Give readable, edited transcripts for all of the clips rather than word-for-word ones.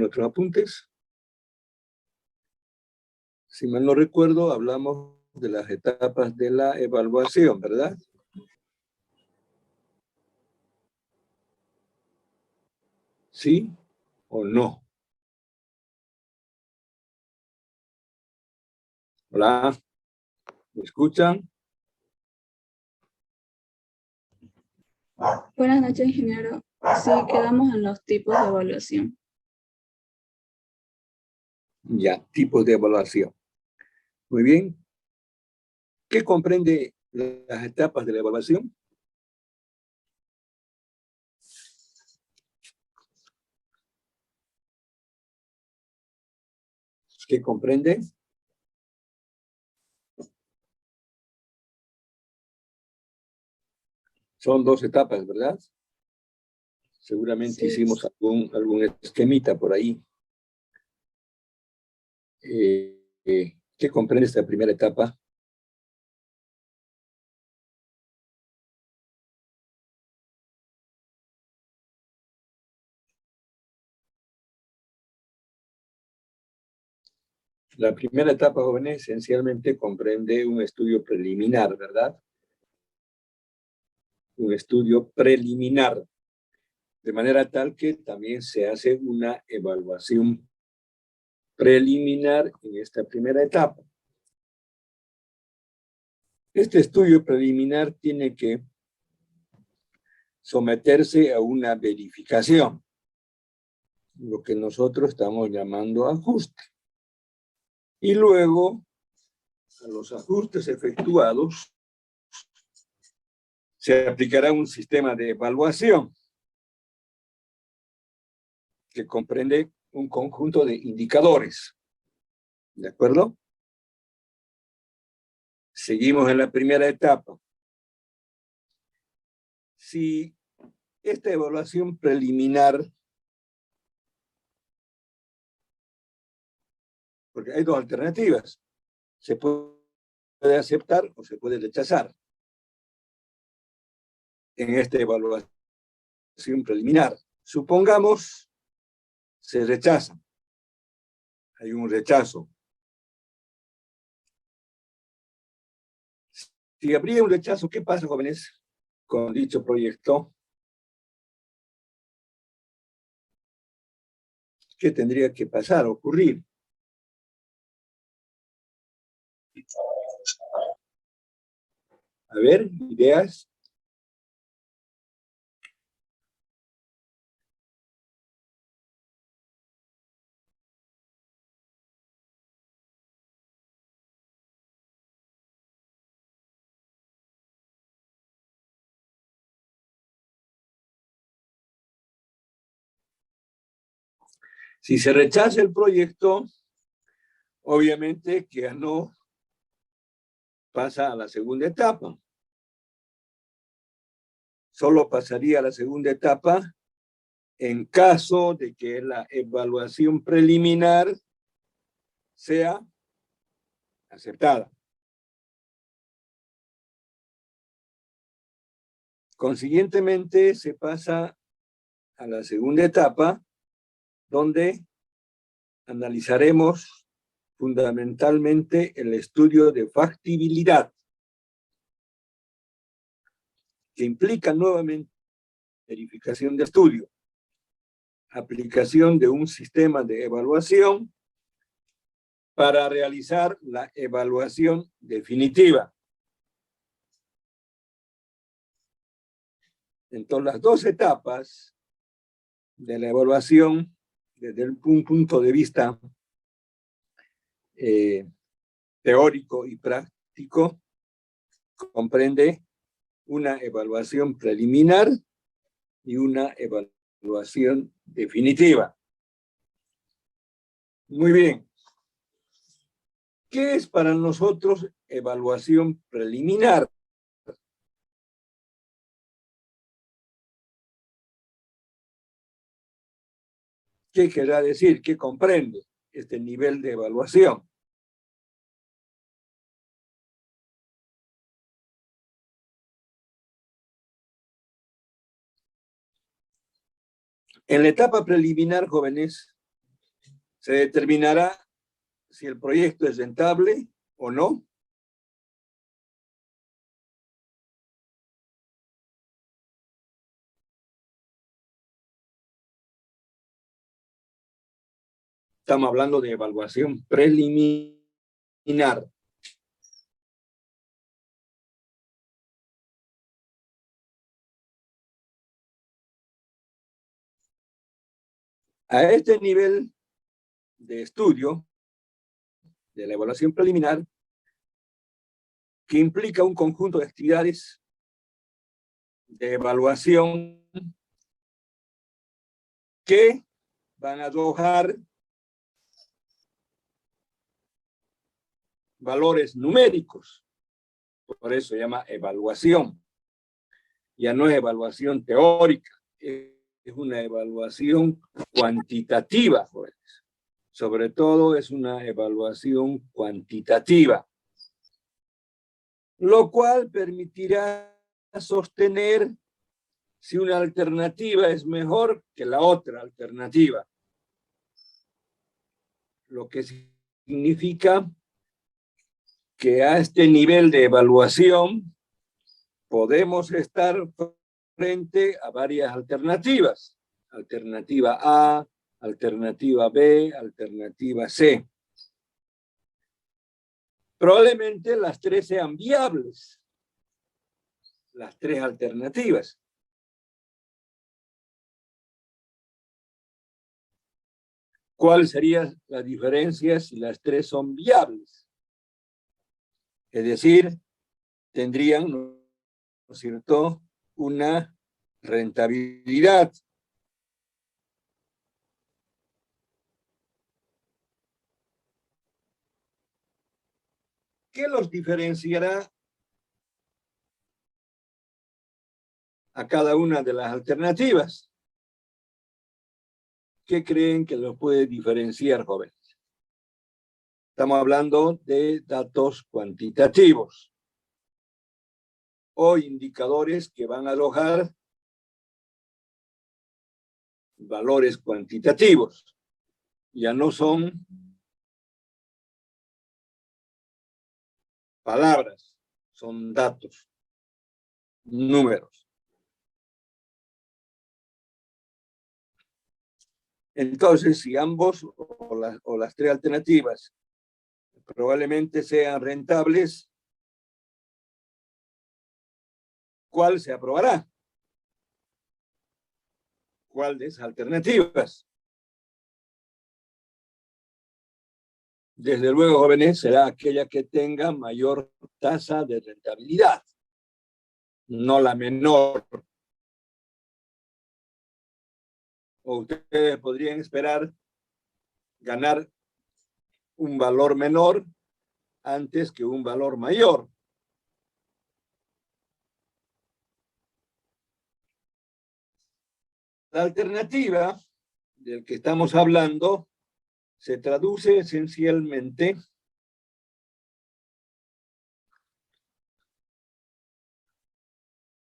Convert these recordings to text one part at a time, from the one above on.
nuestros apuntes. Si mal no recuerdo, hablamos de las etapas de la evaluación, ¿verdad? ¿Sí o no? Hola, ¿me escuchan? Buenas noches, ingeniero. Sí, quedamos en los tipos de evaluación. Ya, tipos de evaluación. Muy bien. ¿Qué comprende las etapas de la evaluación? ¿Qué comprende? Son 2 etapas, ¿verdad? Seguramente Sí. hicimos algún esquemita por ahí. ¿Qué comprende esta primera etapa? La primera etapa, jóvenes, esencialmente comprende un estudio preliminar, ¿verdad? Un estudio preliminar, de manera tal que también se hace una evaluación preliminar en esta primera etapa. Este estudio preliminar tiene que someterse a una verificación, lo que nosotros estamos llamando ajuste. Y luego, a los ajustes efectuados, se aplicará un sistema de evaluación que comprende un conjunto de indicadores. ¿De acuerdo? Seguimos en la primera etapa. Si esta evaluación preliminar, porque hay 2 alternativas, se puede aceptar o se puede rechazar en esta evaluación preliminar. Supongamos, se rechaza. Hay un rechazo. Si habría un rechazo, ¿qué pasa, jóvenes, con dicho proyecto? ¿Qué tendría que pasar, ocurrir? A ver, ideas. Si se rechaza el proyecto, obviamente que ya no pasa a la segunda etapa. Solo pasaría a la segunda etapa en caso de que la evaluación preliminar sea aceptada. Consiguientemente, se pasa a la segunda etapa, donde analizaremos fundamentalmente el estudio de factibilidad, que implica nuevamente verificación de estudio, aplicación de un sistema de evaluación para realizar la evaluación definitiva. Entonces, las 2 etapas de la evaluación, desde un punto de vista teórico y práctico, comprende una evaluación preliminar y una evaluación definitiva. Muy bien. ¿Qué es para nosotros evaluación preliminar? ¿Qué querrá decir? ¿Qué comprende este nivel de evaluación? En la etapa preliminar, jóvenes, Se determinará si el proyecto es rentable o no. Estamos hablando de evaluación preliminar. A este nivel de estudio de la evaluación preliminar, que implica un conjunto de actividades de evaluación que van a arrojar valores numéricos. Por eso se llama evaluación. Ya no es evaluación teórica, es una evaluación cuantitativa, jóvenes. Sobre todo es una evaluación cuantitativa, lo cual permitirá sostener si una alternativa es mejor que la otra alternativa. Lo que significa que a este nivel de evaluación podemos estar frente a varias alternativas. Alternativa A, alternativa B, alternativa C. Probablemente las tres sean viables, las tres alternativas. ¿Cuál sería la diferencia si las tres son viables? Es decir, tendrían, ¿no es cierto?, una rentabilidad. ¿Qué los diferenciará a cada una de las alternativas? ¿Qué creen que los puede diferenciar, jóvenes? Estamos hablando de datos cuantitativos o indicadores que van a alojar valores cuantitativos. Ya no son palabras, son datos, números. Entonces, si ambos o las tres alternativas probablemente sean rentables, ¿cuál se aprobará? ¿Cuál de esas alternativas? Desde luego, jóvenes, será aquella que tenga mayor tasa de rentabilidad, no la menor. O ustedes podrían esperar ganar un valor menor antes que un valor mayor. La alternativa del que estamos hablando se traduce esencialmente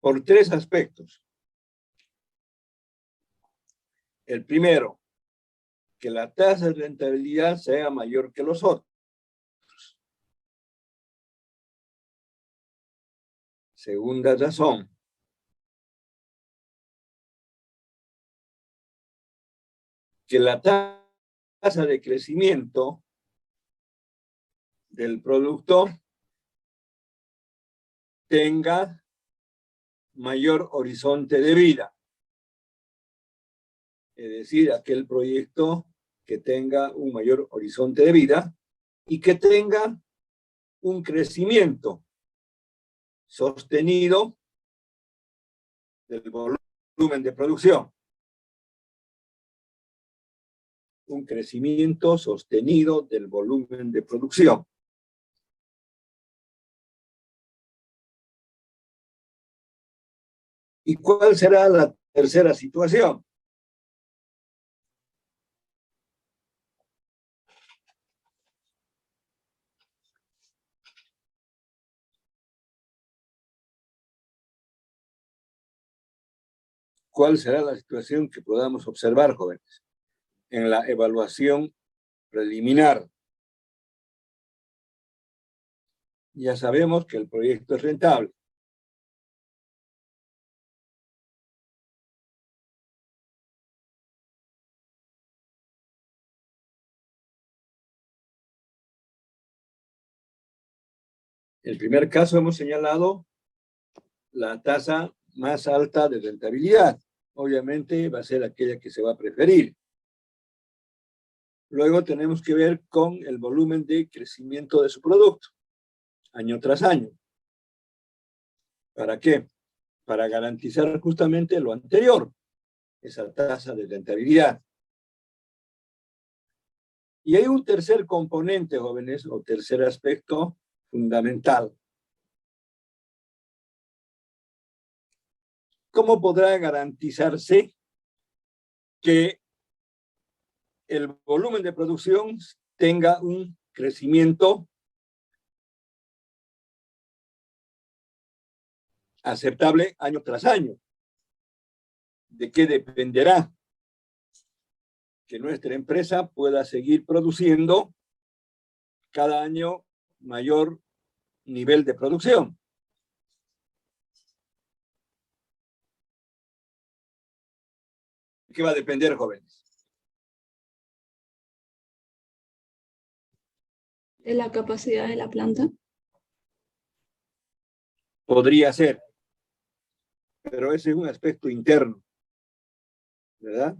por tres aspectos. El primero, que la tasa de rentabilidad sea mayor que los otros. Segunda razón, que la tasa de crecimiento del producto tenga mayor horizonte de vida. Es decir, aquel proyecto que tenga un mayor horizonte de vida y que tenga un crecimiento sostenido del volumen de producción. Un crecimiento sostenido del volumen de producción. ¿Y cuál será la tercera situación? ¿Cuál será la situación que podamos observar, jóvenes, en la evaluación preliminar. Ya sabemos que el proyecto es rentable. En el primer caso hemos señalado la tasa más alta de rentabilidad. Obviamente va a ser aquella que se va a preferir. Luego tenemos que ver con el volumen de crecimiento de su producto, año tras año. ¿Para qué? Para garantizar justamente lo anterior, esa tasa de rentabilidad. Y hay un tercer componente, jóvenes, o tercer aspecto fundamental. ¿Cómo podrá garantizarse que el volumen de producción tenga un crecimiento aceptable año tras año? ¿De qué dependerá que nuestra empresa pueda seguir produciendo cada año mayor nivel de producción? ¿De qué va a depender, jóvenes? De la capacidad de la planta. Podría ser, pero ese es un aspecto interno, ¿verdad?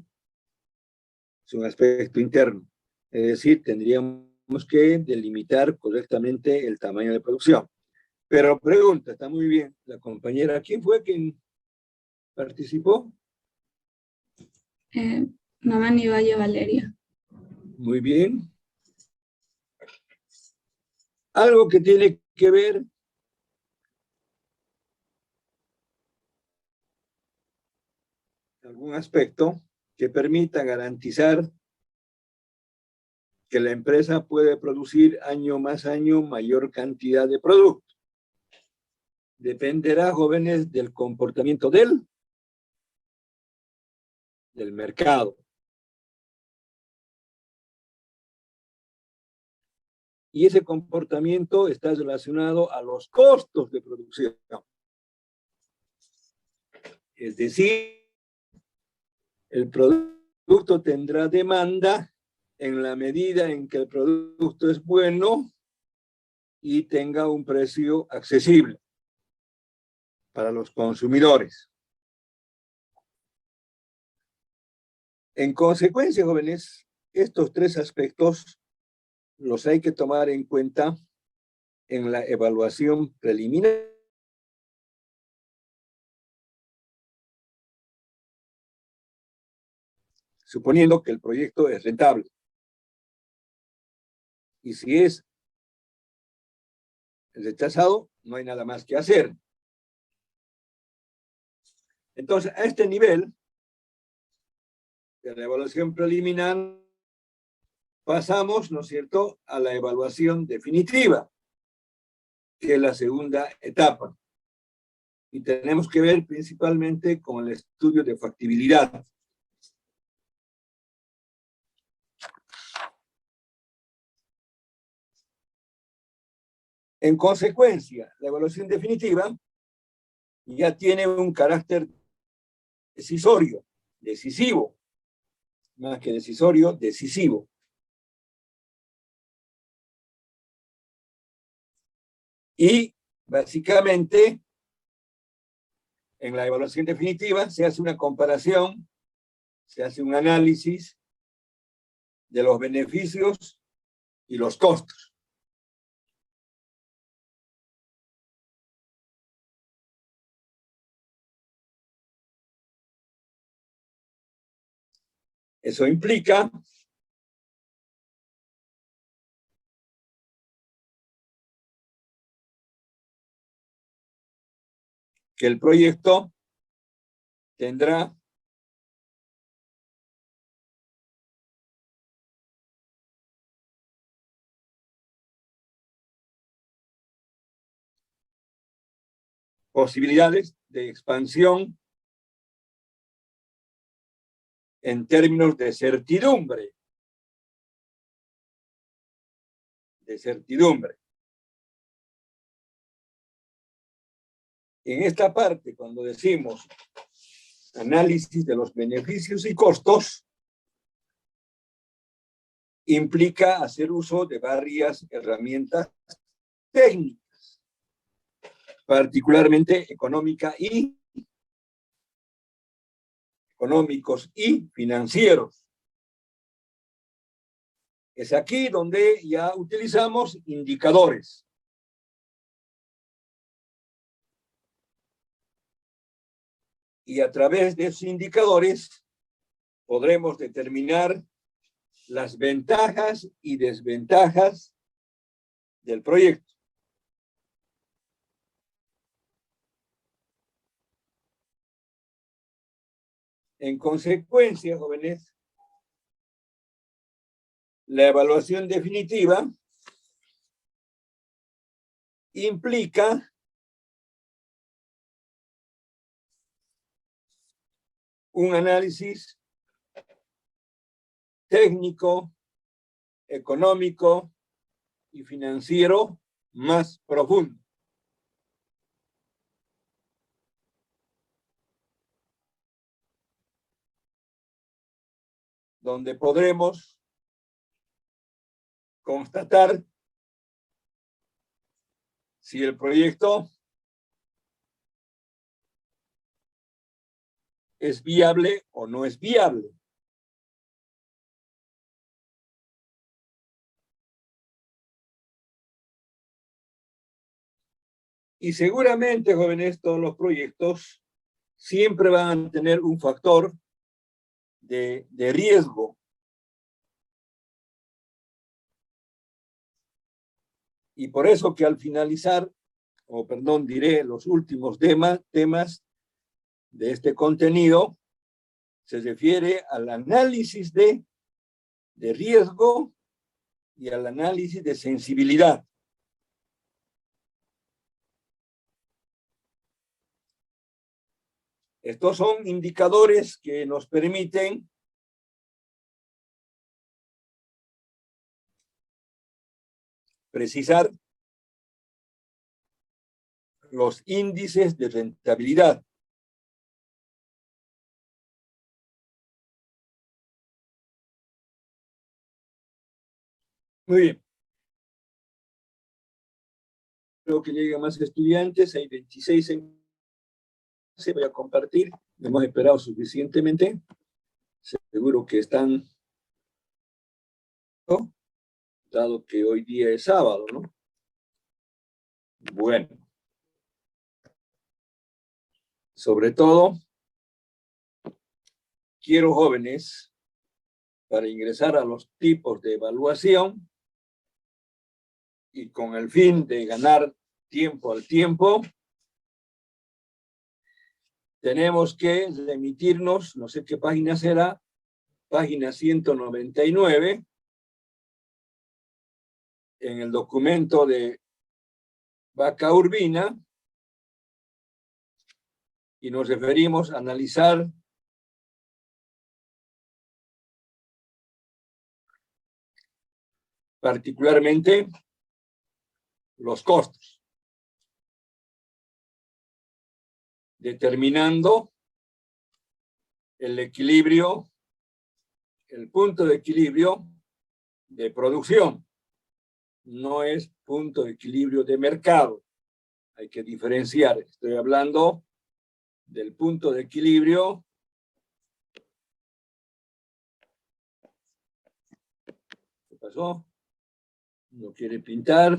Es un aspecto interno. Es decir, tendríamos que delimitar correctamente el tamaño de producción. Pero pregunta, está muy bien, la compañera, ¿quién fue quien participó? Mamani Valle Valeria. Muy bien. Algo que tiene que ver algún aspecto que permita garantizar que la empresa puede producir año más año mayor cantidad de producto. Dependerá, jóvenes, del comportamiento del mercado. Y ese comportamiento está relacionado a los costos de producción. Es decir, el producto tendrá demanda en la medida en que el producto es bueno y tenga un precio accesible para los consumidores. En consecuencia, jóvenes, estos tres aspectos los hay que tomar en cuenta en la evaluación preliminar. Suponiendo que el proyecto es rentable. Y si es rechazado, no hay nada más que hacer. Entonces, a este nivel de la evaluación preliminar, pasamos, ¿no es cierto?, a la evaluación definitiva, que es la segunda etapa. Y tenemos que ver principalmente con el estudio de factibilidad. En consecuencia, la evaluación definitiva ya tiene un carácter decisorio, decisivo, más que decisorio, decisivo. Y básicamente, en la evaluación definitiva se hace una comparación, se hace un análisis de los beneficios y los costos. Eso implica que el proyecto tendrá posibilidades de expansión en términos de certidumbre de certidumbre. En esta parte, cuando decimos análisis de los beneficios y costos, implica hacer uso de varias herramientas técnicas, particularmente económicos y financieros. Es aquí donde ya utilizamos indicadores. Y a través de esos indicadores podremos determinar las ventajas y desventajas del proyecto. En consecuencia, jóvenes, la evaluación definitiva implica un análisis técnico, económico y financiero más profundo. Donde podremos constatar si el proyecto es viable o no es viable. Y seguramente, jóvenes, todos los proyectos siempre van a tener un factor de riesgo. Y por eso que al finalizar, diré los últimos temas de este contenido, se refiere al análisis de riesgo y al análisis de sensibilidad. Estos son indicadores que nos permiten precisar los índices de rentabilidad. Muy bien. Creo que llegan más estudiantes, hay 26 en clase, voy a compartir. Hemos esperado suficientemente. Seguro que están, ¿no? Dado que hoy día es sábado, ¿no? Bueno. Sobre todo, quiero jóvenes para ingresar a los tipos de evaluación y con el fin de ganar tiempo al tiempo, tenemos que remitirnos, no sé qué página será, página 199, en el documento de Vaca Urbina, y nos referimos a analizar particularmente los costos, determinando el equilibrio, el punto de equilibrio de producción. No es punto de equilibrio de mercado. Hay que diferenciar. Estoy hablando del punto de equilibrio ¿qué pasó? No quiere pintar.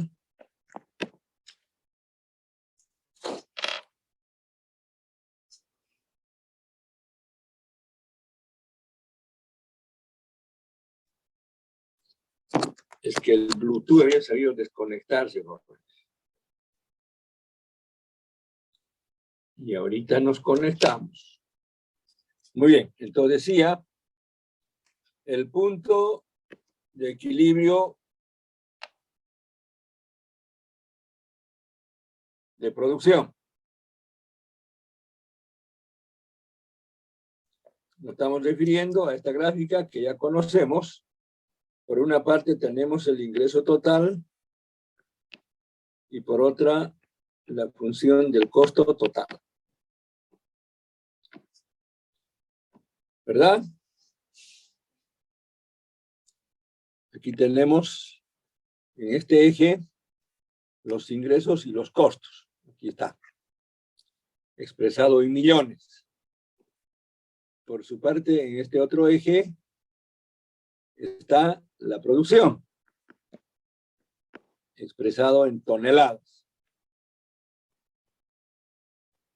Es que el Bluetooth había sabido desconectarse, ¿no? Y ahorita nos conectamos. Muy bien, entonces decía, el punto de equilibrio de producción. Nos estamos refiriendo a esta gráfica que ya conocemos. Por una parte tenemos el ingreso total y por otra la función del costo total. ¿Verdad? Aquí tenemos en este eje los ingresos y los costos. Aquí está, expresado en millones. Por su parte, en este otro eje está la producción, expresado en toneladas.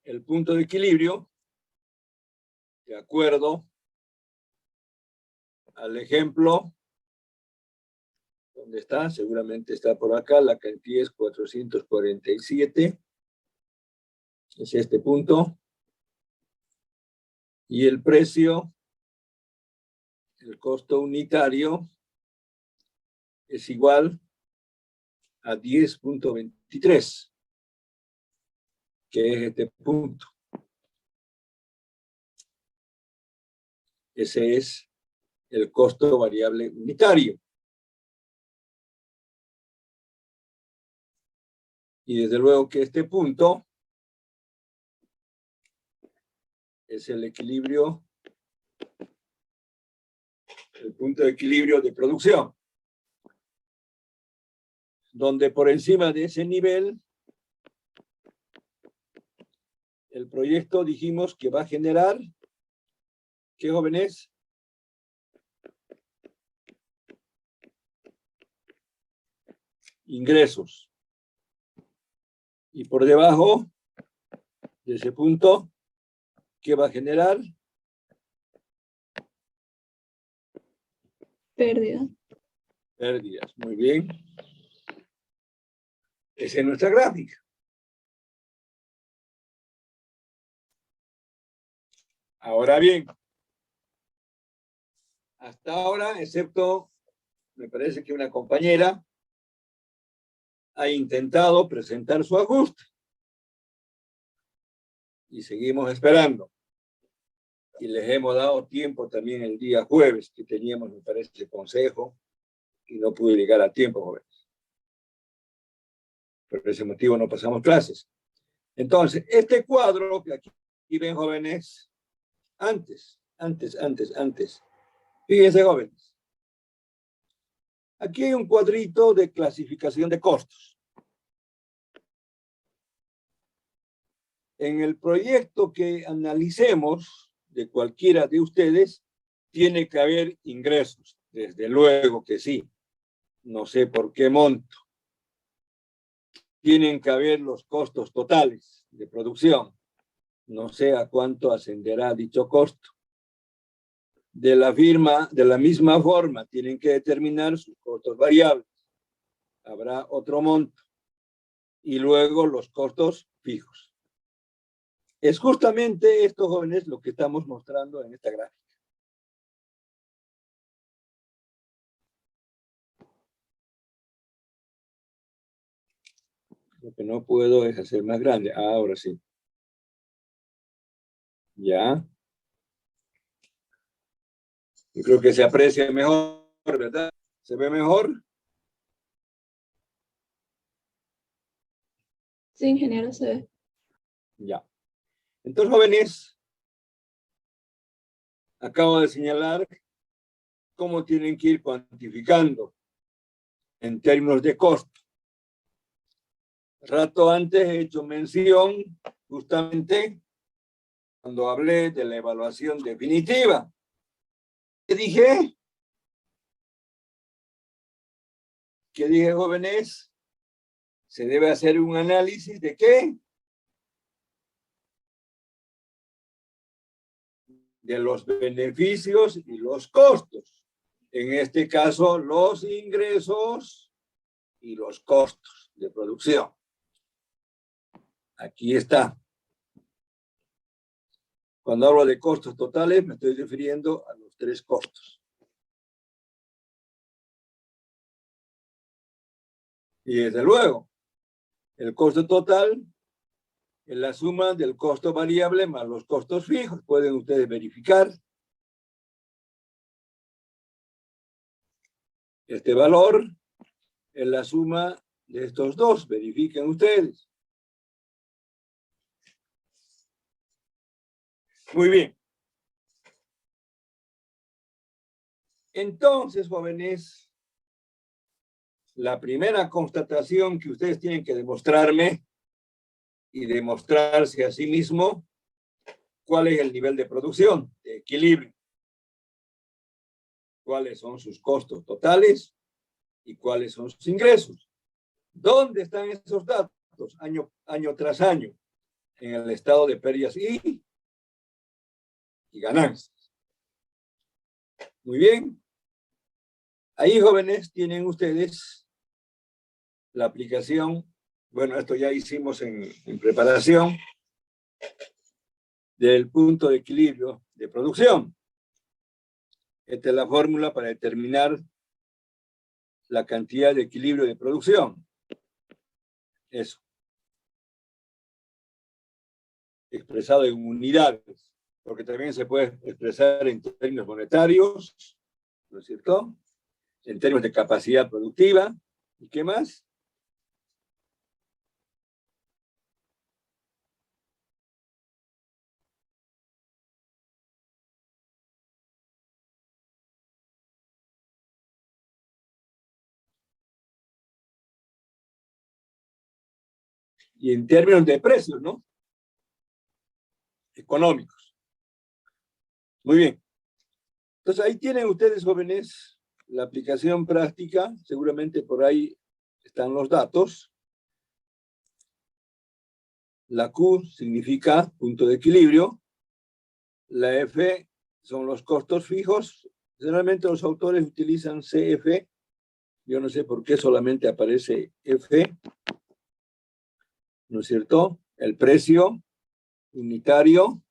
El punto de equilibrio, de acuerdo al ejemplo, ¿dónde está? Seguramente está por acá, la cantidad es 447, es este punto, y el precio, el costo unitario, es igual a 10.23, que es este punto. Ese es el costo variable unitario. Y desde luego que este punto es el equilibrio, el punto de equilibrio de producción, donde por encima de ese nivel, el proyecto dijimos que va a generar, ¿qué jóvenes? Ingresos. Y por debajo de ese punto, ¿qué va a generar? Pérdidas. Pérdidas. Muy bien. Esa es nuestra gráfica. Ahora bien, hasta ahora, excepto, me parece que una compañera ha intentado presentar su ajuste. Y seguimos esperando. Y les hemos dado tiempo también el día jueves, que teníamos, me parece, consejo, y no pude llegar a tiempo, jóvenes. Por ese motivo no pasamos clases. Entonces, este cuadro que aquí ven, jóvenes, antes. Fíjense, jóvenes. Aquí hay un cuadrito de clasificación de costos. En el proyecto que analicemos de cualquiera de ustedes, tiene que haber ingresos. Desde luego que sí. No sé por qué monto. Tienen que haber los costos totales de producción. No sé a cuánto ascenderá dicho costo. De la misma forma, tienen que determinar sus costos variables. Habrá otro monto. Y luego los costos fijos. Es justamente esto, jóvenes, lo que estamos mostrando en esta gráfica. Lo que no puedo es hacer más grande. Ahora sí. Ya. Yo creo que se aprecia mejor, ¿verdad? ¿Se ve mejor? Sí, ingeniero, se ve. Ya. Entonces, jóvenes, acabo de señalar cómo tienen que ir cuantificando en términos de costo. Rato antes he hecho mención justamente cuando hablé de la evaluación definitiva. ¿Qué dije? ¿Qué dije, jóvenes? Se debe hacer un análisis de ¿qué? De los beneficios y los costos. En este caso, los ingresos y los costos de producción. Aquí está. Cuando hablo de costos totales, me estoy refiriendo a los tres costos. Y desde luego, el costo total es la suma del costo variable más los costos fijos. Pueden ustedes verificar. Este valor es la suma de estos dos. Verifiquen ustedes. Muy bien. Entonces, jóvenes, la primera constatación que ustedes tienen que demostrarme y demostrarse a sí mismo, cuál es el nivel de producción, de equilibrio, cuáles son sus costos totales y cuáles son sus ingresos. ¿Dónde están esos datos año tras año? En el estado de pérdidas y ganancias. Muy bien. Ahí, jóvenes, tienen ustedes la aplicación. Bueno, esto ya hicimos en preparación del punto de equilibrio de producción. Esta es la fórmula para determinar la cantidad de equilibrio de producción. Eso. Expresado en unidades, porque también se puede expresar en términos monetarios, ¿no es cierto? En términos de capacidad productiva. ¿Y qué más? Y en términos de precios, ¿no? Económicos. Muy bien. Entonces ahí tienen ustedes, jóvenes, la aplicación práctica. Seguramente por ahí están los datos. La Q significa punto de equilibrio. La F son los costos fijos. Generalmente los autores utilizan CF. Yo no sé por qué solamente aparece F. ¿No es cierto? El precio unitario.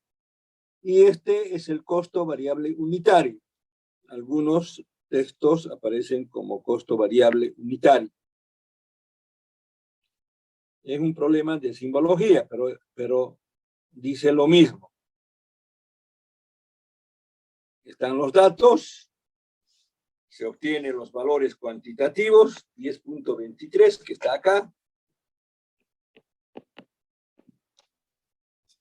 Y este es el costo variable unitario. Algunos textos aparecen como costo variable unitario. Es un problema de simbología, pero dice lo mismo. Están los datos, se obtienen los valores cuantitativos, 10.23, que está acá,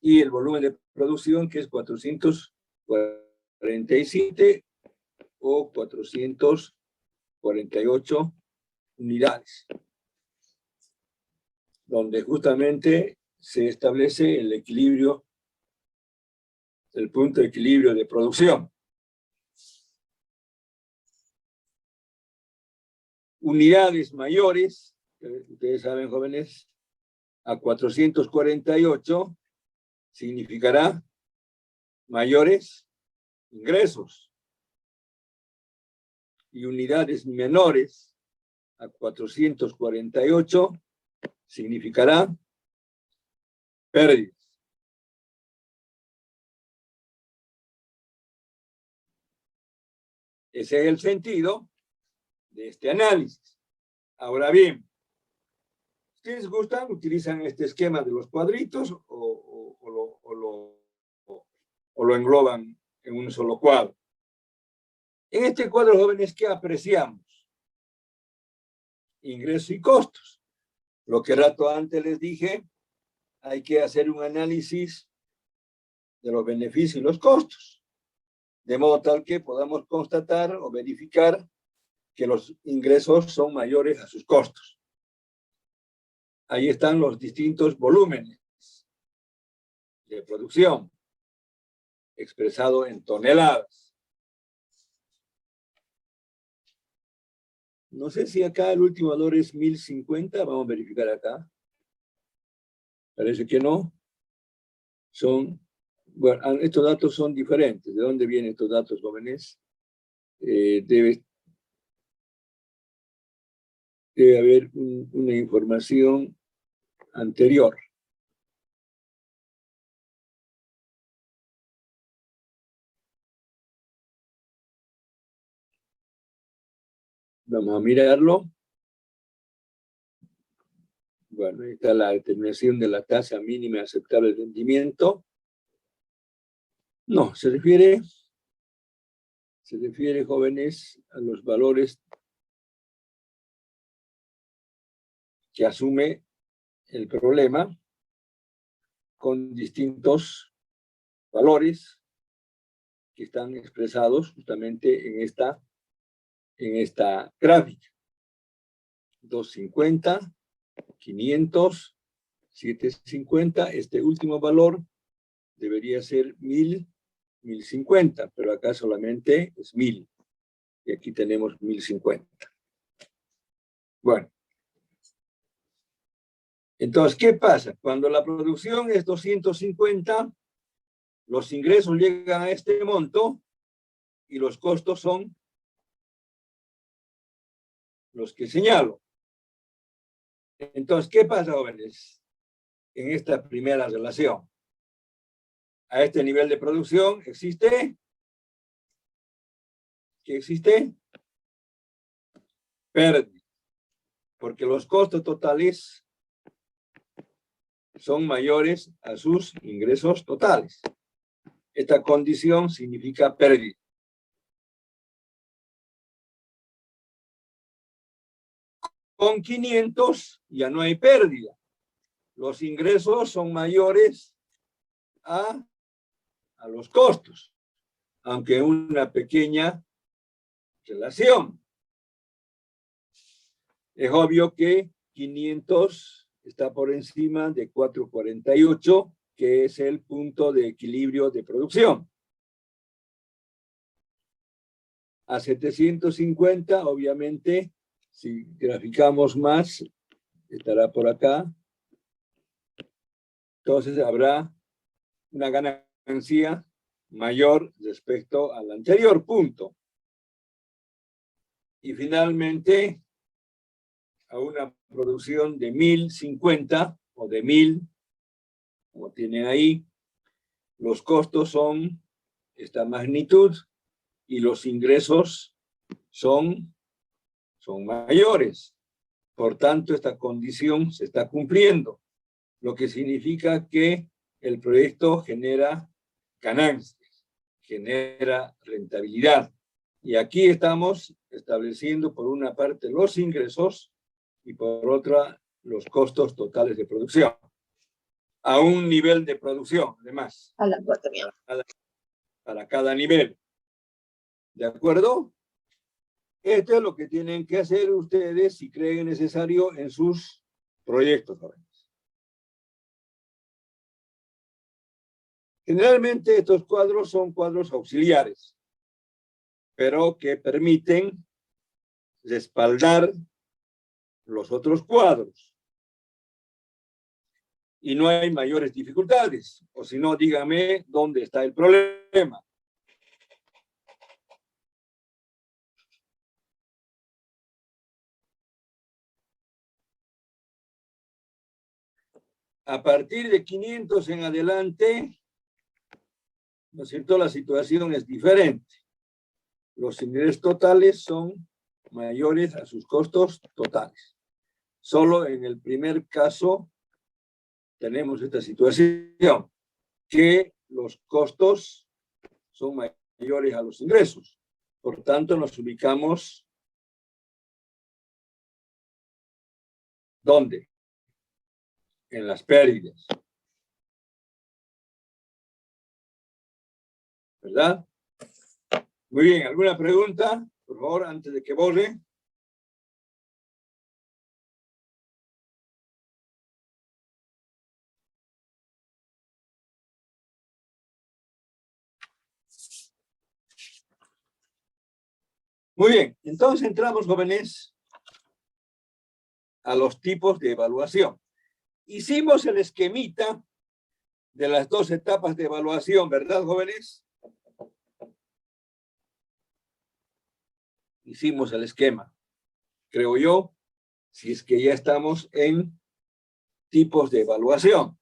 y el volumen de producción, que es 447 o 448 unidades, donde justamente se establece el equilibrio, el punto de equilibrio de producción. Unidades mayores, ustedes saben, jóvenes, a 448 significará mayores ingresos. Y unidades menores a 448 significará pérdidas. Ese es el sentido de este análisis. Ahora bien, ¿ustedes gustan? ¿Utilizan este esquema de los cuadritos o lo engloban en un solo cuadro? En este cuadro, jóvenes, ¿qué apreciamos? Ingresos y costos. Lo que rato antes les dije, hay que hacer un análisis de los beneficios y los costos, de modo tal que podamos constatar o verificar que los ingresos son mayores a sus costos. Ahí están los distintos volúmenes de producción, expresado en toneladas. No sé si acá el último valor es 1050, vamos a verificar acá. Parece que no. Bueno, estos datos son diferentes. ¿De dónde vienen estos datos, jóvenes? Debe haber una información anterior. Vamos a mirarlo. Bueno, ahí está la determinación de la tasa mínima aceptable de rendimiento. No, se refiere, jóvenes, a los valores que asume el problema con distintos valores que están expresados justamente en esta gráfica. 250, 500, 750. Este último valor debería ser 1000, 1050, pero acá solamente es 1000. Y aquí tenemos 1050. Bueno. Entonces, ¿qué pasa? Cuando la producción es 250, los ingresos llegan a este monto y los costos son los que señalo. Entonces, ¿qué pasa, jóvenes? En esta primera relación. A este nivel de producción existe. ¿Qué existe? Pérdida. Porque los costos totales son mayores a sus ingresos totales. Esta condición significa pérdida. Con 500 ya no hay pérdida. Los ingresos son mayores a los costos, aunque una pequeña relación. Es obvio que 500 está por encima de 448, que es el punto de equilibrio de producción. A 750, obviamente, si graficamos más, estará por acá. Entonces habrá una ganancia mayor respecto al anterior punto. Y finalmente, a una producción de 1050 o de 1000, como tienen ahí, los costos son esta magnitud y los ingresos son mayores. Por tanto, esta condición se está cumpliendo, lo que significa que el proyecto genera ganancias, genera rentabilidad. Y aquí estamos estableciendo por una parte los ingresos y por otra los costos totales de producción. A un nivel de producción, además. Para cada nivel. ¿De acuerdo? Esto es lo que tienen que hacer ustedes si creen necesario en sus proyectos. Generalmente estos cuadros son cuadros auxiliares, pero que permiten respaldar los otros cuadros. Y no hay mayores dificultades. O si no, dígame dónde está el problema. A partir de 500 en adelante, ¿no es cierto? La situación es diferente. Los ingresos totales son mayores a sus costos totales. Solo en el primer caso tenemos esta situación, que los costos son mayores a los ingresos. Por tanto, nos ubicamos ¿dónde? En las pérdidas. ¿Verdad? Muy bien, ¿alguna pregunta? Por favor, antes de que borre. Muy bien, entonces entramos, jóvenes, a los tipos de evaluación. Hicimos el esquemita de las dos etapas de evaluación, ¿verdad, jóvenes? Hicimos el esquema, creo yo, si es que ya estamos en tipos de evaluación.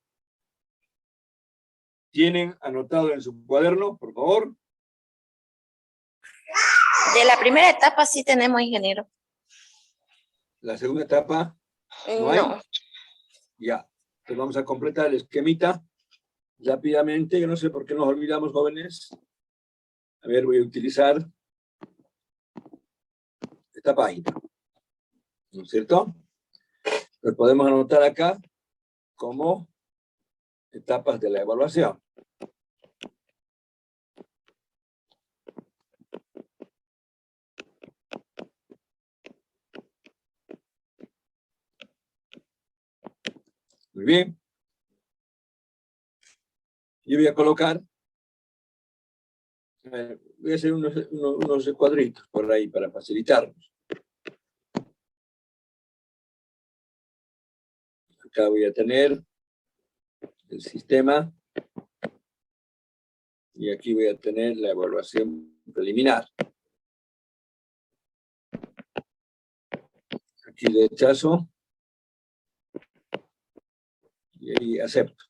¿Tienen anotado en su cuaderno, por favor? De la primera etapa sí tenemos, ingeniero. La segunda etapa, ¿no hay? No. Ya, entonces vamos a completar el esquemita rápidamente. Yo no sé por qué nos olvidamos, jóvenes. A ver, voy a utilizar esta página, ¿no es cierto? Los podemos anotar acá como etapas de la evaluación. Muy bien. Yo voy a colocar, voy a hacer unos cuadritos por ahí para facilitarnos. Acá voy a tener el sistema y aquí voy a tener la evaluación preliminar. Aquí rechazo y ahí acepto.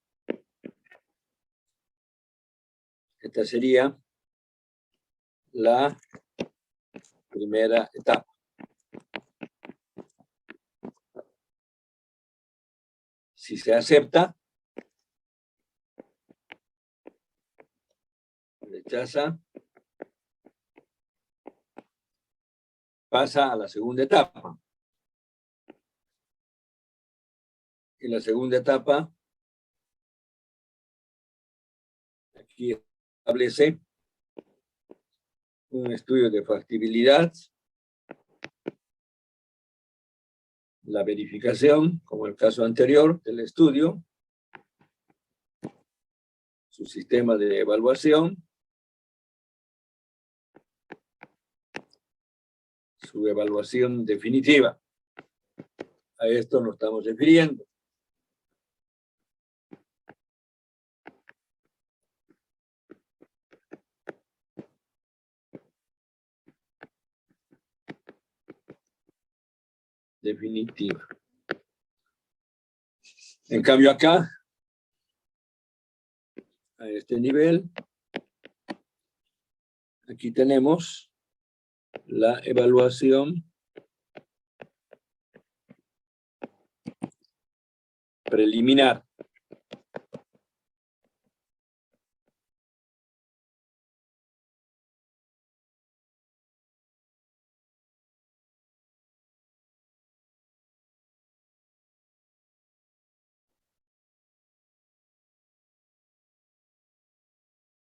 Esta sería la primera etapa. Si se acepta, rechaza, pasa a la segunda etapa. En la segunda etapa, aquí establece un estudio de factibilidad, la verificación, como el caso anterior del estudio, su sistema de evaluación, su evaluación definitiva. A esto nos estamos refiriendo. Definitiva. En cambio acá, a este nivel, aquí tenemos la evaluación preliminar.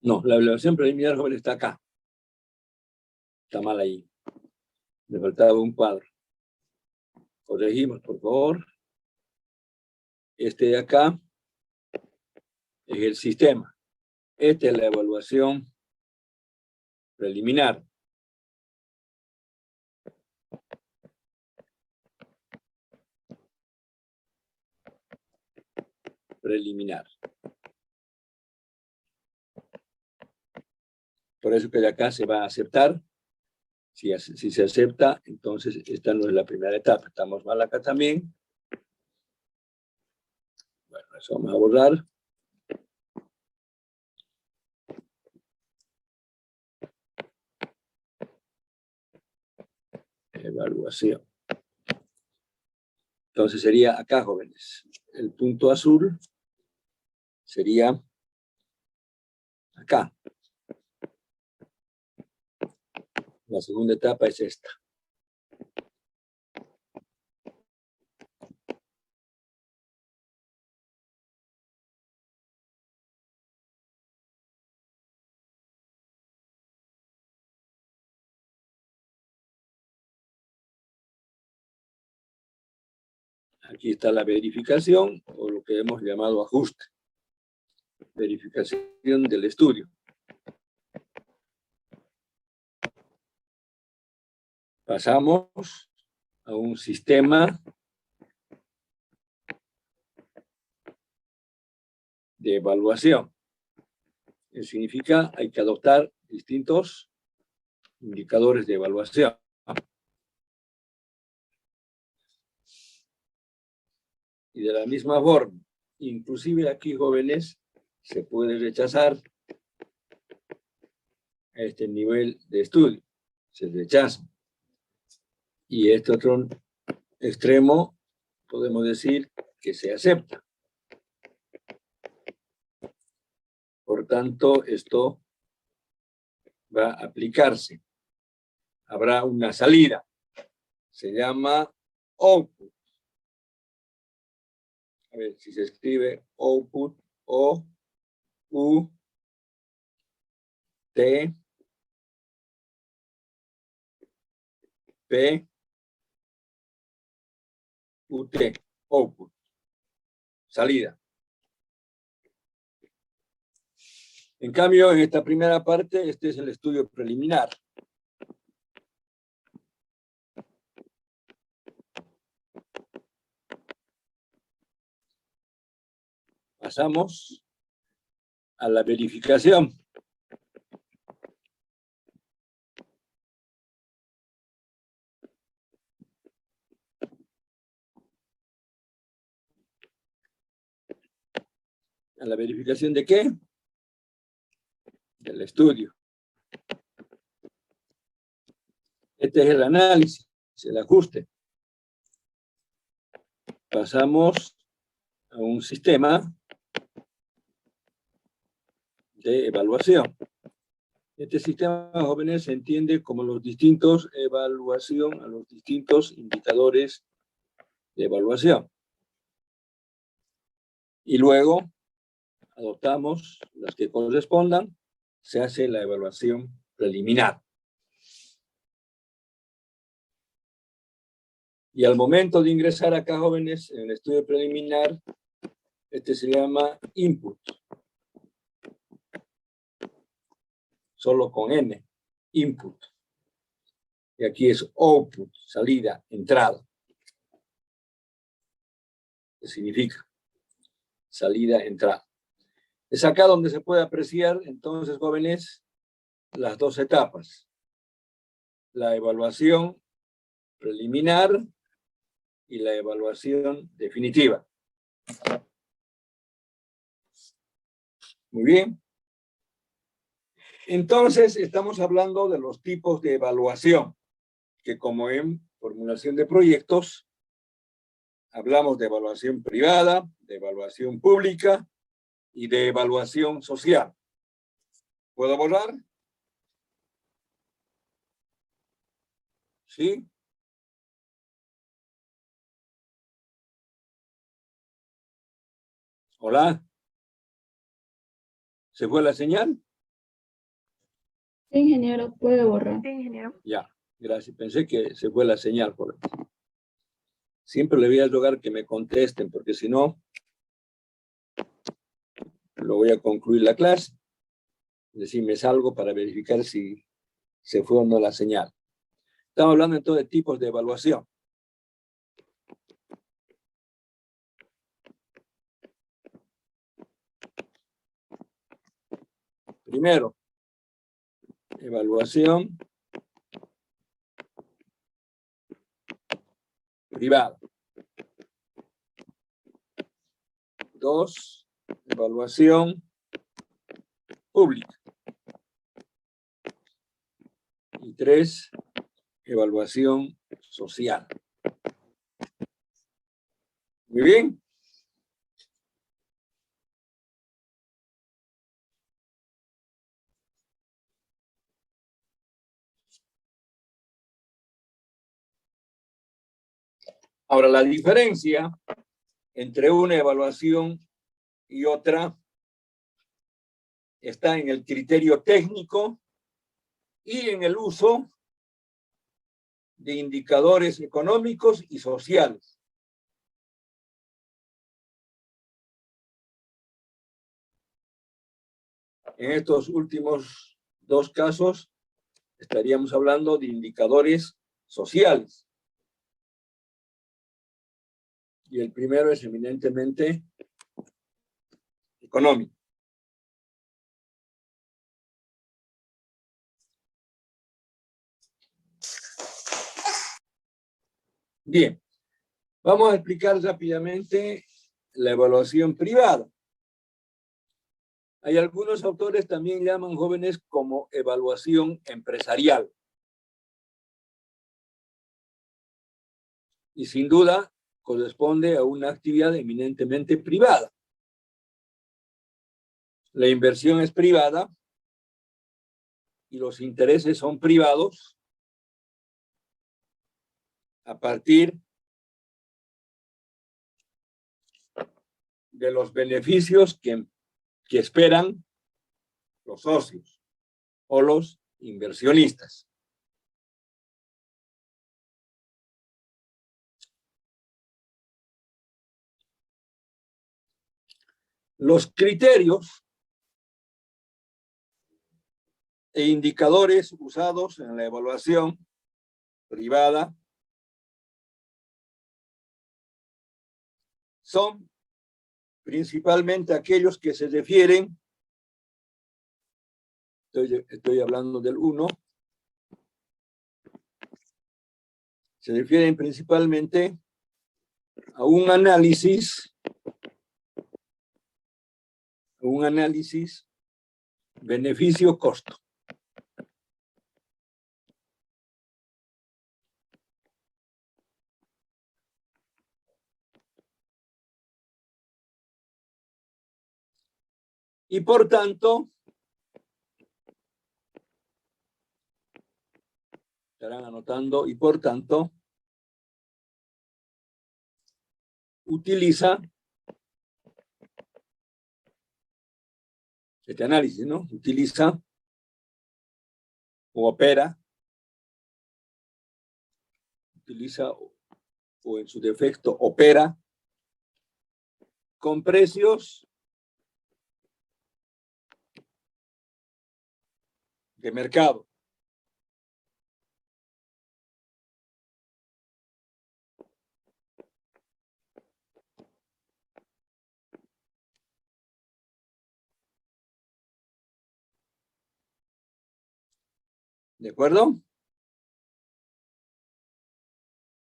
No, la evaluación preliminar, joven, está acá. Está mal ahí. Me faltaba un cuadro. Corregimos, por favor. Este de acá es el sistema. Esta es la evaluación preliminar. Preliminar. Por eso que de acá se va a aceptar. Si se acepta, entonces esta no es la primera etapa. Estamos mal acá también. Bueno, eso vamos a borrar. Evaluación. Entonces sería acá, jóvenes. El punto azul sería acá. La segunda etapa es esta. Aquí está la verificación, o lo que hemos llamado ajuste. Verificación del estudio. Pasamos a un sistema de evaluación. Eso significa hay que adoptar distintos indicadores de evaluación. Y de la misma forma, inclusive aquí, jóvenes, se puede rechazar este nivel de estudio. Se rechaza. Y este otro extremo, podemos decir que se acepta. Por tanto, esto va a aplicarse. Habrá una salida. Se llama output. A ver si se escribe output, O, U, T, P, U, T, output, salida. En cambio, en esta primera parte, este es el estudio preliminar. Pasamos a la verificación. ¿A la verificación de qué? Del estudio. Este es el análisis, el ajuste. Pasamos a un sistema de evaluación. Este sistema, jóvenes, se entiende como los distintos evaluación a los distintos indicadores de evaluación. Y luego adoptamos las que correspondan, se hace la evaluación preliminar. Y al momento de ingresar acá, jóvenes, en el estudio preliminar, este se llama input. Solo con N, input. Y aquí es output, salida, entrada. ¿Qué significa? Salida, entrada. Es acá donde se puede apreciar, entonces, jóvenes, las dos etapas. La evaluación preliminar y la evaluación definitiva. Muy bien. Entonces, estamos hablando de los tipos de evaluación, que como en formulación de proyectos, hablamos de evaluación privada, de evaluación pública y de evaluación social. ¿Puedo borrar? ¿Sí? ¿Hola? ¿Se fue la señal? Sí, ingeniero, puede borrar. Sí, ingeniero. Ya, gracias. Pensé que se fue la señal. Siempre le voy a rogar que me contesten, porque si no, lo voy a concluir la clase. Es decir, me salgo para verificar si se fue o no la señal. Estamos hablando entonces de tipos de evaluación. Primero, evaluación privada. 2, evaluación pública. Y 3, evaluación social. Muy bien. Ahora, la diferencia entre una evaluación y otra está en el criterio técnico y en el uso de indicadores económicos y sociales. En estos últimos dos casos estaríamos hablando de indicadores sociales. Y el primero es eminentemente económico. Bien, vamos a explicar rápidamente la evaluación privada. Hay algunos autores también llaman, jóvenes, como evaluación empresarial. Y sin duda corresponde a una actividad eminentemente privada. La inversión es privada y los intereses son privados a partir de los beneficios que esperan los socios o los inversionistas. Los criterios e indicadores usados en la evaluación privada son principalmente aquellos que se refieren, estoy hablando del 1, se refieren principalmente a un análisis beneficio-costo. Y por tanto, estarán anotando, y por tanto, utiliza este análisis, ¿no? Utiliza o opera, utiliza o en su defecto opera con precios de mercado. ¿De acuerdo?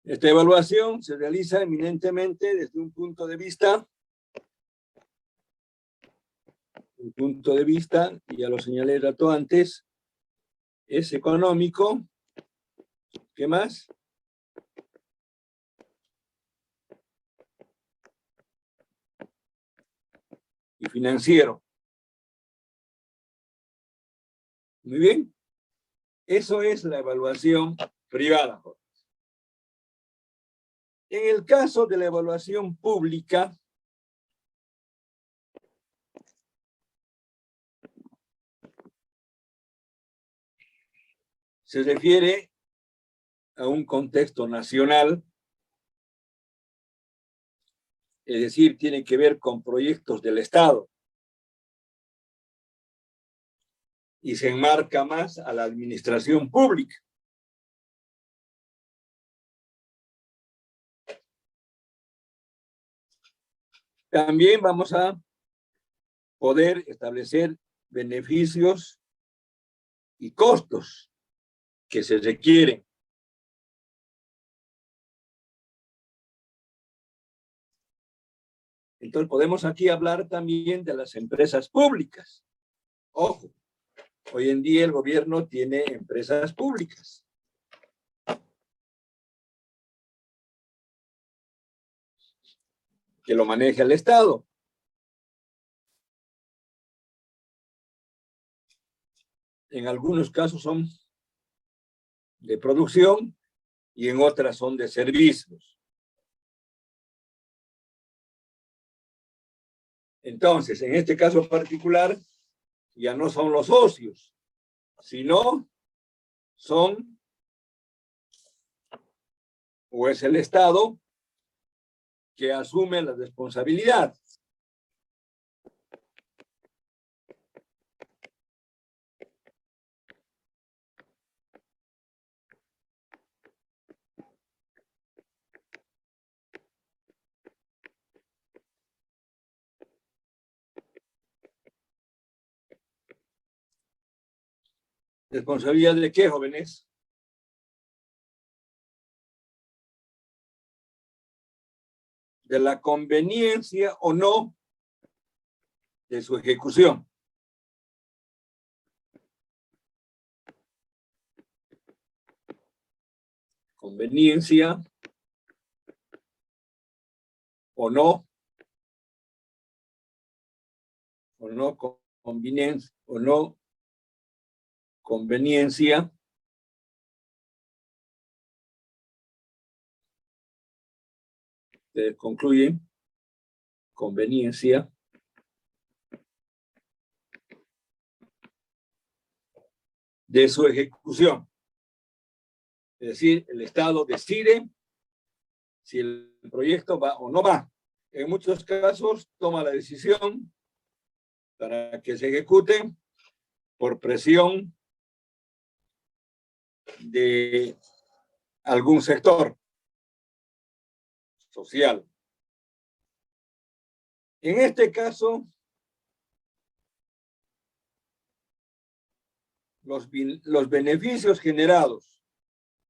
Esta evaluación se realiza eminentemente desde un punto de vista, y ya lo señalé rato antes, es económico. ¿Qué más? Y financiero. Muy bien. Eso es la evaluación privada. En el caso de la evaluación pública, se refiere a un contexto nacional, es decir, tiene que ver con proyectos del Estado y se enmarca más a la administración pública. También vamos a poder establecer beneficios y costos que se requieren. Entonces podemos aquí hablar también de las empresas públicas. Ojo, hoy en día el gobierno tiene empresas públicas. Que lo maneja el Estado. En algunos casos son de producción y en otras son de servicios. Entonces, en este caso particular, ya no son los socios, sino son, o es el Estado que asume la responsabilidad. ¿Responsabilidad de qué, jóvenes? De la conveniencia o no de su ejecución. Conveniencia o no conveniencia o no conveniencia concluyen conveniencia de su ejecución. Es decir, el Estado decide si el proyecto va o no va. En muchos casos toma la decisión para que se ejecute por presión de algún sector social. En este caso, los beneficios generados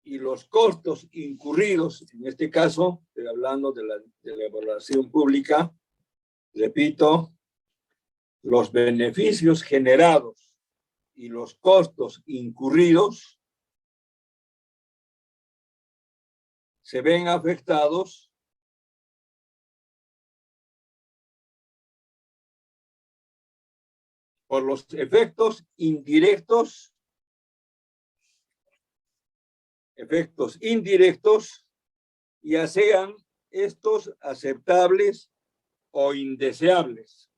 y los costos incurridos, en este caso, estoy hablando de la evaluación pública, repito, los beneficios generados y los costos incurridos se ven afectados por los efectos indirectos, ya sean estos aceptables o indeseables.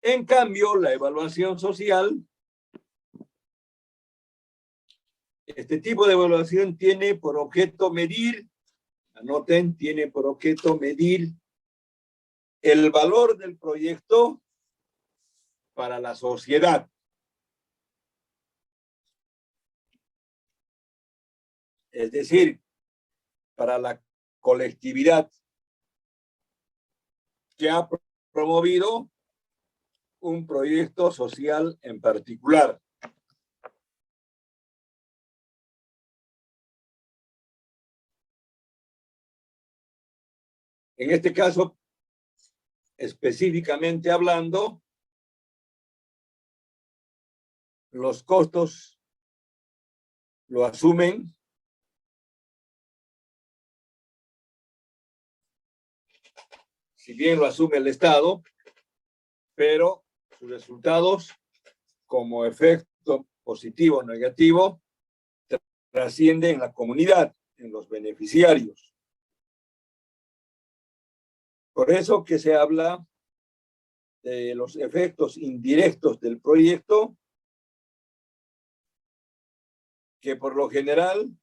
En cambio, la evaluación social, este tipo de evaluación tiene por objeto medir, anoten, tiene por objeto medir el valor del proyecto para la sociedad. Es decir, para la colectividad que ha promovido un proyecto social en particular. En este caso, específicamente hablando, los costos lo asumen si bien lo asume el Estado, pero sus resultados como efecto positivo o negativo trascienden en la comunidad, en los beneficiarios. Por eso que se habla de los efectos indirectos del proyecto, que por lo general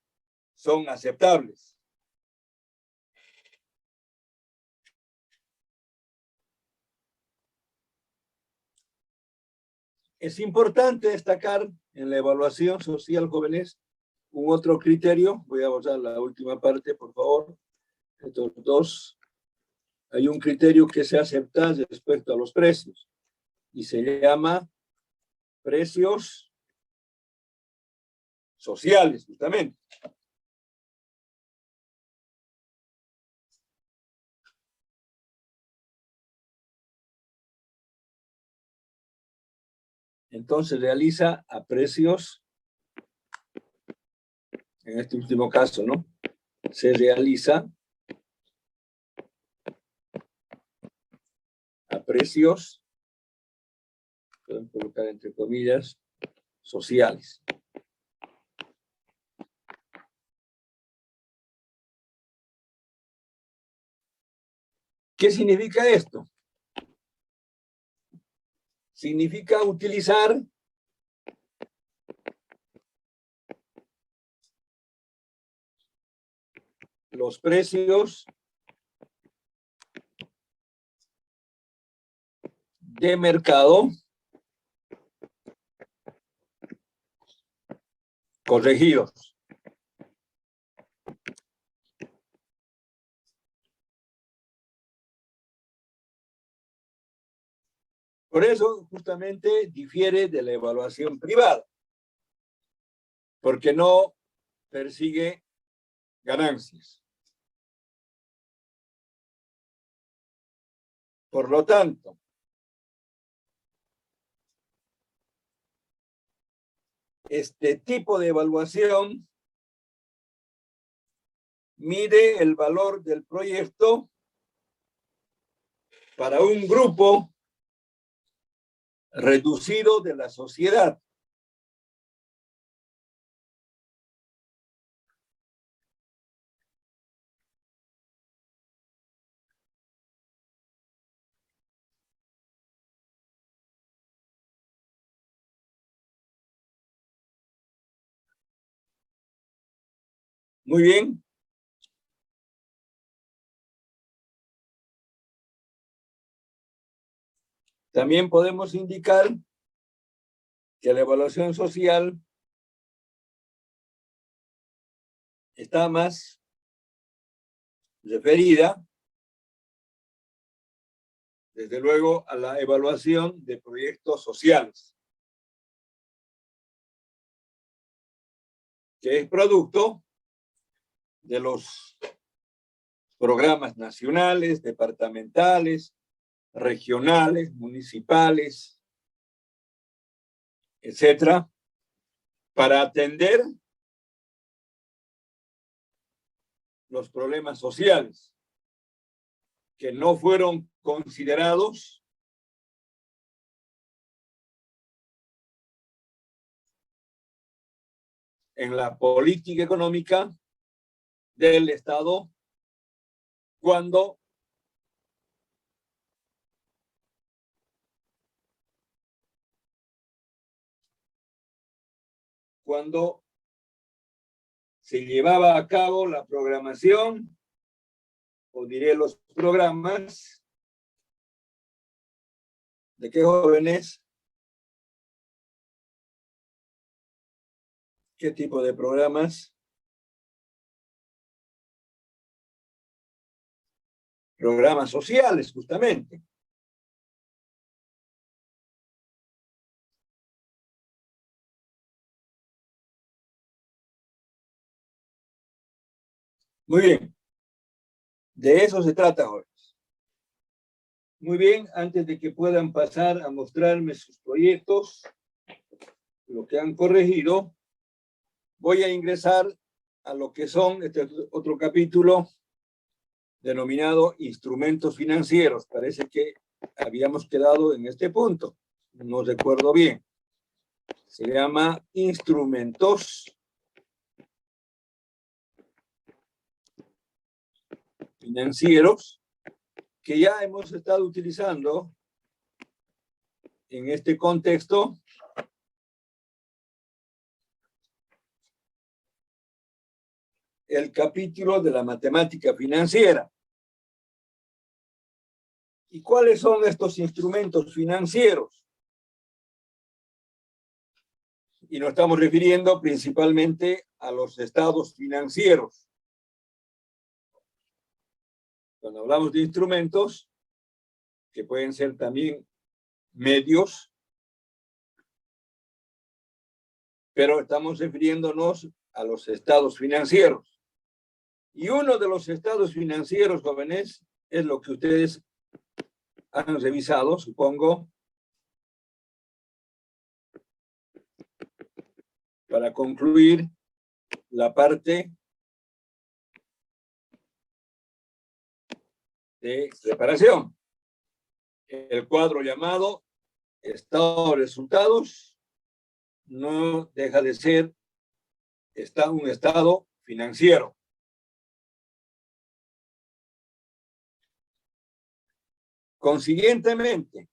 son aceptables. Es importante destacar en la evaluación social, jóvenes, un otro criterio. Voy a usar la última parte, por favor. Estos dos. Hay un criterio que se acepta respecto a los precios y se llama precios sociales, justamente. Entonces realiza a precios, en este último caso, ¿no? Se realiza a precios, pueden colocar entre comillas, sociales. ¿Qué significa esto? Significa utilizar los precios de mercado corregidos. Por eso, justamente, difiere de la evaluación privada, porque no persigue ganancias. Por lo tanto, este tipo de evaluación mide el valor del proyecto para un grupo reducido de la sociedad. Muy bien. También podemos indicar que la evaluación social está más referida, desde luego, a la evaluación de proyectos sociales, que es producto de los programas nacionales, departamentales, regionales, municipales, etcétera, para atender los problemas sociales que no fueron considerados en la política económica del Estado cuando se llevaba a cabo la programación, o diré los programas, ¿de qué jóvenes? ¿Qué tipo de programas? Programas sociales, justamente. Muy bien. De eso se trata hoy. Muy bien, antes de que puedan pasar a mostrarme sus proyectos, lo que han corregido, voy a ingresar a lo que son este otro capítulo denominado instrumentos financieros. Parece que habíamos quedado en este punto, no recuerdo bien. Se llama instrumentos financieros, que ya hemos estado utilizando en este contexto el capítulo de la matemática financiera. ¿Y cuáles son estos instrumentos financieros? Y nos estamos refiriendo principalmente a los estados financieros. Cuando hablamos de instrumentos, que pueden ser también medios, pero estamos refiriéndonos a los estados financieros. Y uno de los estados financieros, jóvenes, es lo que ustedes han revisado, supongo, para concluir la parte de preparación. El cuadro llamado estado de resultados no deja de ser un estado financiero. Consiguientemente,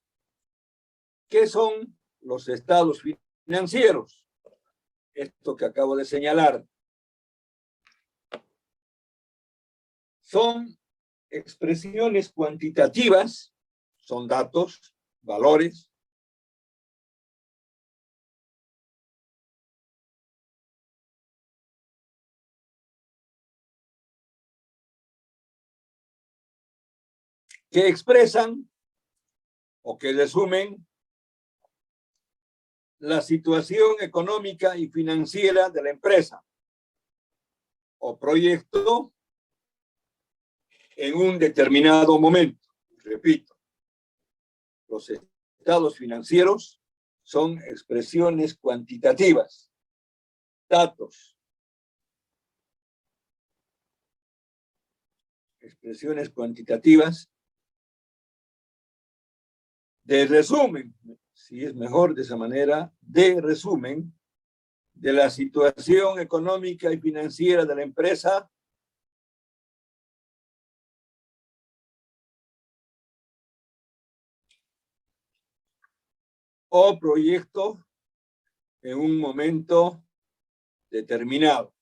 ¿qué son los estados financieros? Esto que acabo de señalar. Son expresiones cuantitativas, son datos, valores, que expresan o que resumen la situación económica y financiera de la empresa o proyecto en un determinado momento. Repito, los estados financieros son expresiones cuantitativas, datos, expresiones cuantitativas de resumen, si es mejor de esa manera, de resumen de la situación económica y financiera de la empresa o proyecto en un momento determinado.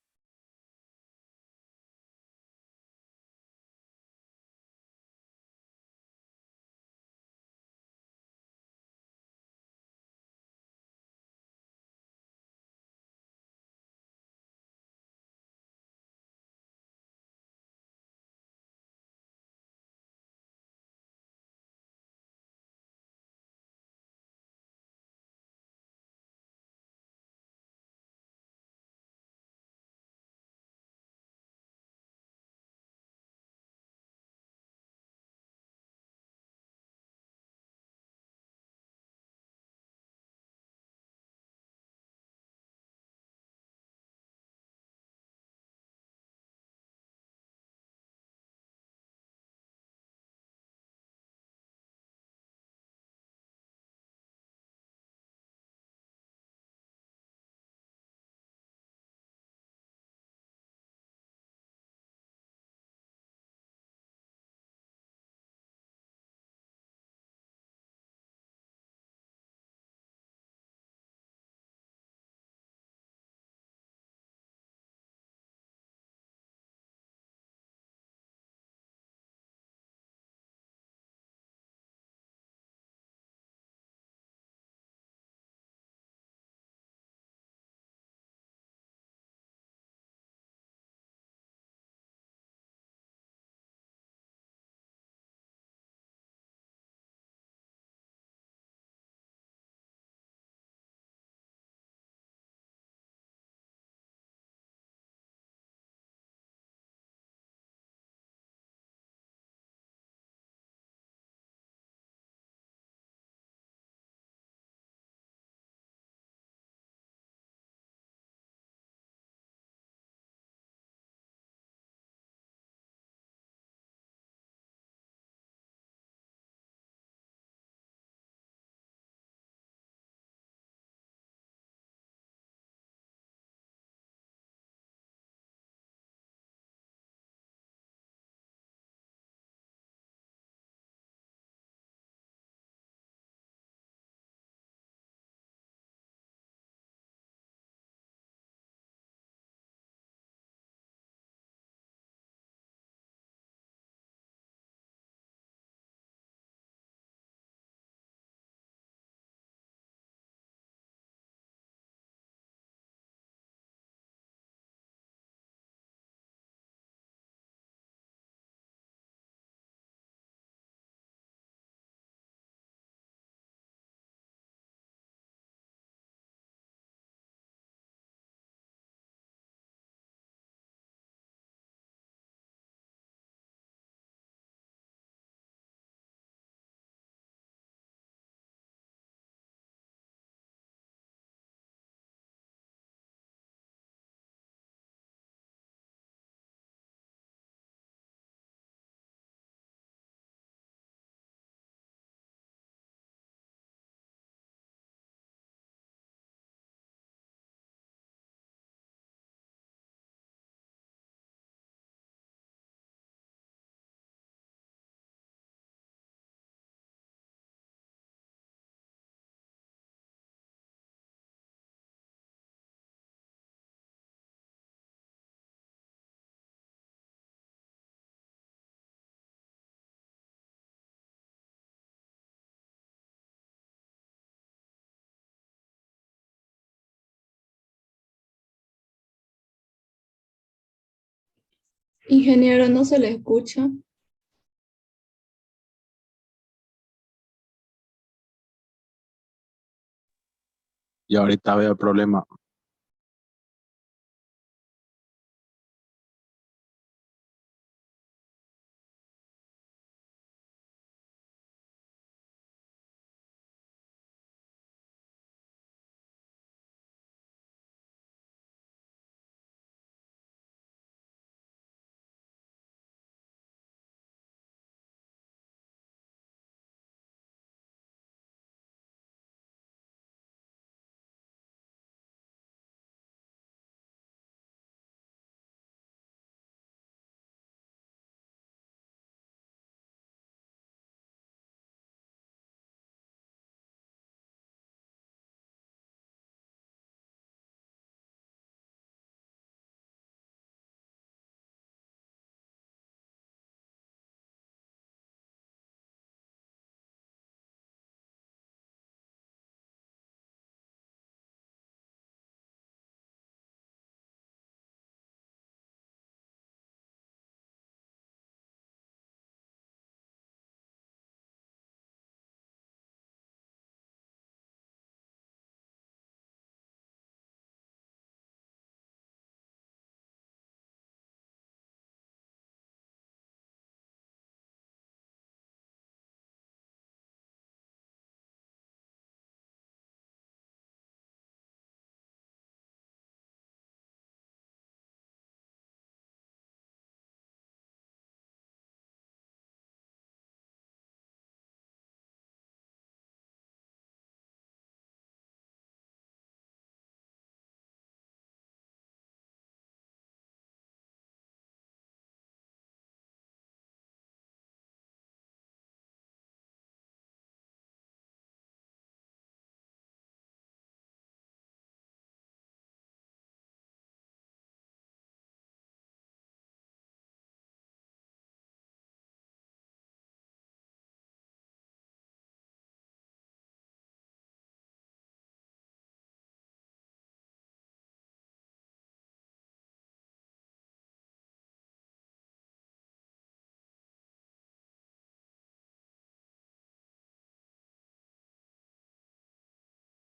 Ingeniero, no se le escucha. Y ahorita veo el problema.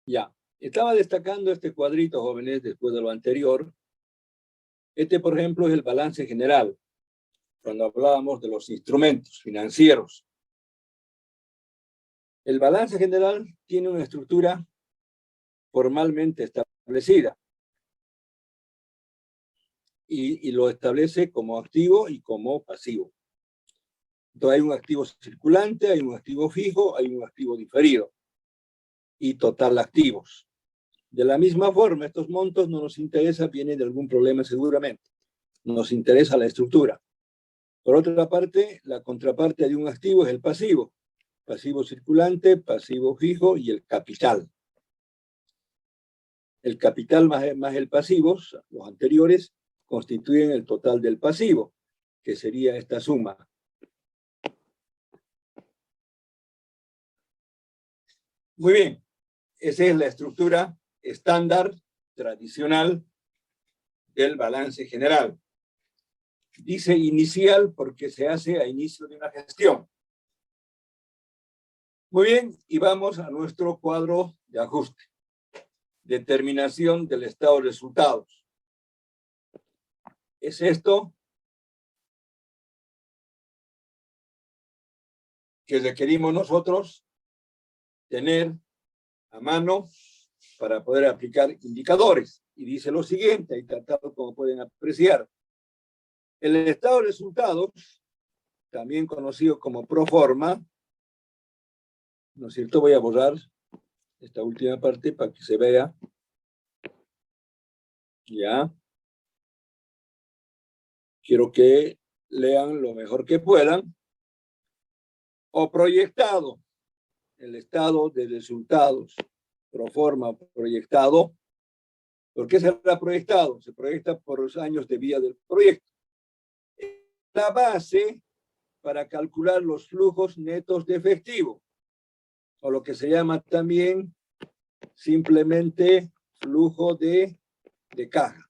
Ya, estaba destacando este cuadrito, jóvenes, después de lo anterior. Este, por ejemplo, es el balance general, cuando hablábamos de los instrumentos financieros. El balance general tiene una estructura formalmente establecida y lo establece como activo y como pasivo. Entonces hay un activo circulante, hay un activo fijo, hay un activo diferido y total activos. De la misma forma, estos montos no nos interesa, vienen de algún problema seguramente. Nos interesa la estructura. Por otra parte, la contraparte de un activo es el pasivo. Pasivo circulante, pasivo fijo y el capital. El capital más el pasivo, los anteriores, constituyen el total del pasivo, que sería esta suma. Muy bien, esa es la estructura estándar, tradicional, del balance general. Dice inicial porque se hace a inicio de una gestión. Muy bien, y vamos a nuestro cuadro de ajuste. Determinación del estado de resultados. Es esto que requerimos nosotros tener a mano para poder aplicar indicadores. Y dice lo siguiente, ahí tratado como pueden apreciar. El estado de resultados, también conocido como proforma, ¿no es cierto? Voy a borrar esta última parte para que se vea. Ya. Quiero que lean lo mejor que puedan. O proyectado, el estado de resultados, proforma proyectado. ¿Por qué será proyectado? Se proyecta por los años de vida del proyecto. La base para calcular los flujos netos de efectivo, o lo que se llama también simplemente flujo de caja,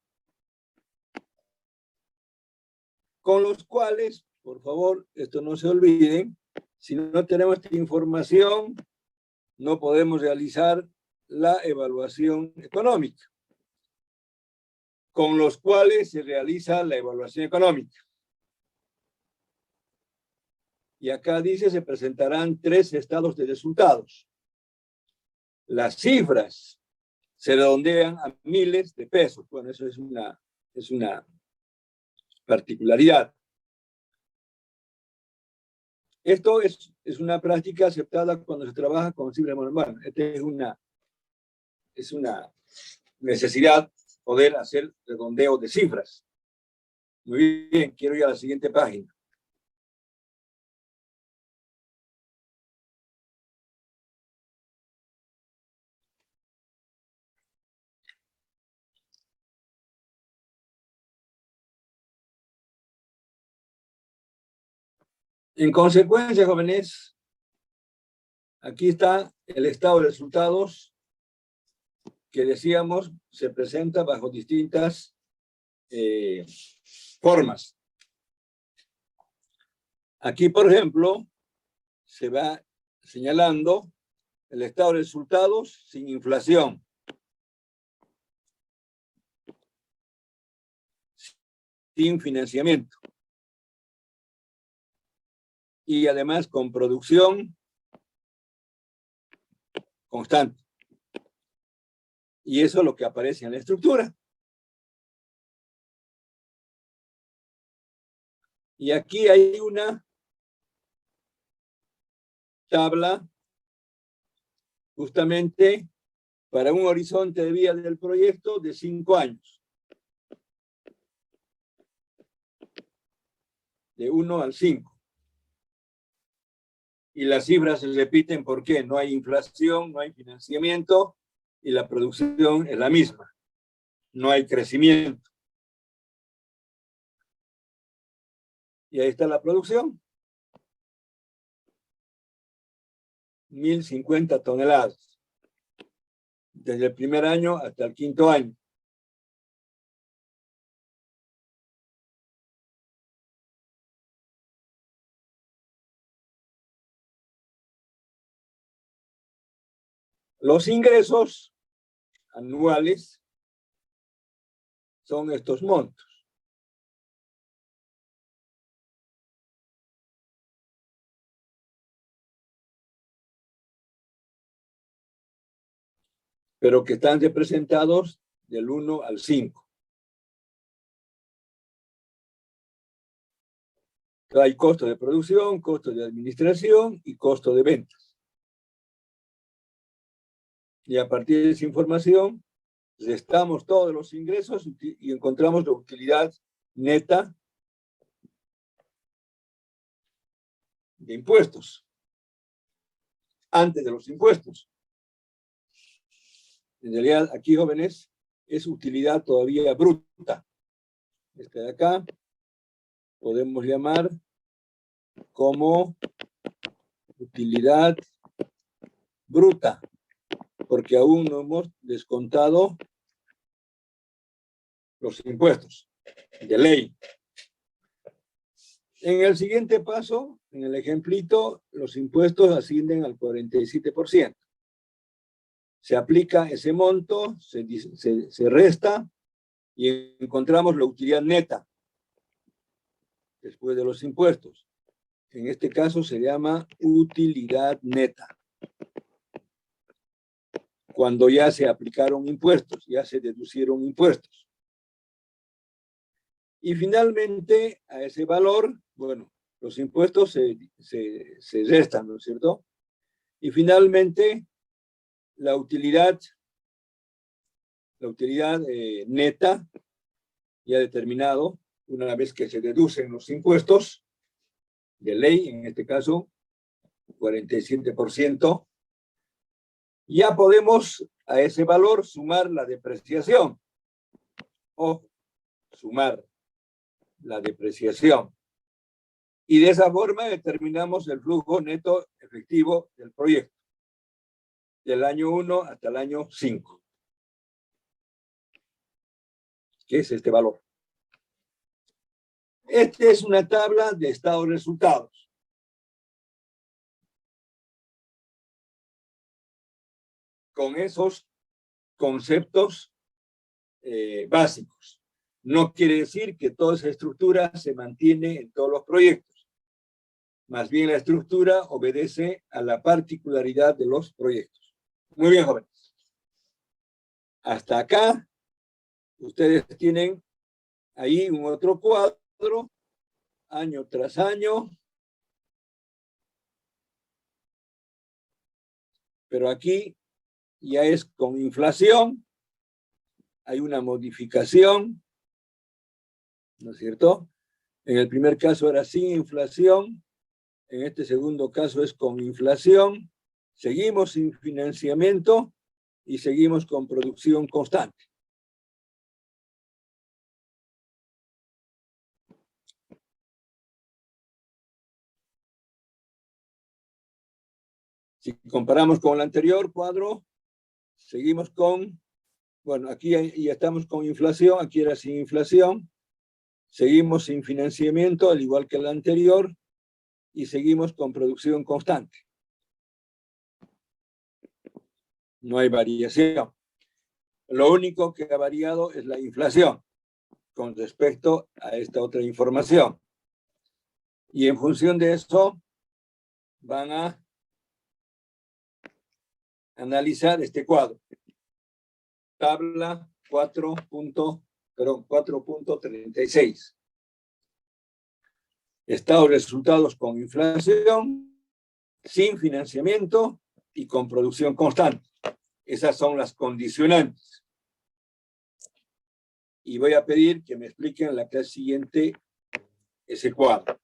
con los cuales, por favor, esto no se olviden, si no tenemos esta información, no podemos realizar la evaluación económica, con los cuales se realiza la evaluación económica. Y acá dice, se presentarán 3 estados de resultados. Las cifras se redondean a miles de pesos. Bueno, eso es una particularidad. Esto es una práctica aceptada cuando se trabaja con cifras. Bueno, esta es una necesidad poder hacer redondeo de cifras. Muy bien, quiero ir a la siguiente página. En consecuencia, jóvenes, aquí está el estado de resultados que decíamos se presenta bajo distintas formas. Aquí, por ejemplo, se va señalando el estado de resultados sin inflación. Sin financiamiento. Y además con producción constante. Y eso es lo que aparece en la estructura. Y aquí hay una tabla justamente para un horizonte de vida del proyecto de 5 años. De 1 al 5. Y las cifras se repiten porque no hay inflación, no hay financiamiento y la producción es la misma. No hay crecimiento. Y ahí está la producción. 1.050 toneladas. Desde el primer año hasta el 5.º año. Los ingresos anuales son estos montos. Pero que están representados del 1 al 5. Hay costo de producción, costo de administración y costo de ventas. Y a partir de esa información, restamos todos los ingresos y encontramos la utilidad neta de impuestos, antes de los impuestos. En realidad, aquí, jóvenes, es utilidad todavía bruta. Esta de acá podemos llamar como utilidad bruta, porque aún no hemos descontado los impuestos de ley. En el siguiente paso, en el ejemplito, los impuestos ascienden al 47%. Se aplica ese monto, se resta y encontramos la utilidad neta después de los impuestos. En este caso se llama utilidad neta. Cuando ya se aplicaron impuestos, ya se deducieron impuestos. Y finalmente, a ese valor, bueno, los impuestos se restan, ¿no es cierto? Y finalmente, la utilidad neta, ya determinado, una vez que se deducen los impuestos de ley, en este caso, 47%, ya podemos a ese valor sumar la depreciación. O sumar la depreciación. Y de esa forma determinamos el flujo neto efectivo del proyecto, del año 1 hasta el año 5. ¿Qué es este valor? Esta es una tabla de estado de resultados. Con esos conceptos básicos. No quiere decir que toda esa estructura se mantiene en todos los proyectos. Más bien la estructura obedece a la particularidad de los proyectos. Muy bien, jóvenes. Hasta acá, ustedes tienen ahí un otro cuadro, año tras año. Pero aquí ya es con inflación. Hay una modificación, ¿no es cierto? En el primer caso era sin inflación. En este segundo caso es con inflación. Seguimos sin financiamiento y seguimos con producción constante. Si comparamos con el anterior cuadro, seguimos con, bueno, aquí ya estamos con inflación, aquí era sin inflación. Seguimos sin financiamiento, al igual que el anterior, y seguimos con producción constante. No hay variación. Lo único que ha variado es la inflación con respecto a esta otra información. Y en función de eso, van a analizar este cuadro. Tabla 4.36. Estado de resultados con inflación, sin financiamiento y con producción constante. Esas son las condicionantes. Y voy a pedir que me expliquen en la clase siguiente ese cuadro.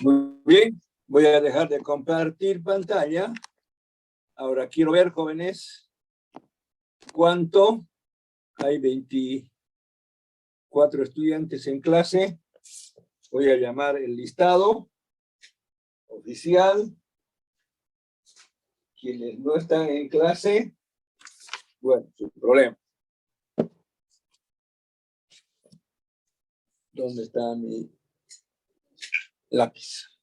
Muy bien, voy a dejar de compartir pantalla. Ahora quiero ver, jóvenes, cuánto hay 24 estudiantes en clase. Voy a llamar el listado oficial. Quienes no están en clase, bueno, sin problema. ¿Dónde está mi lápiz?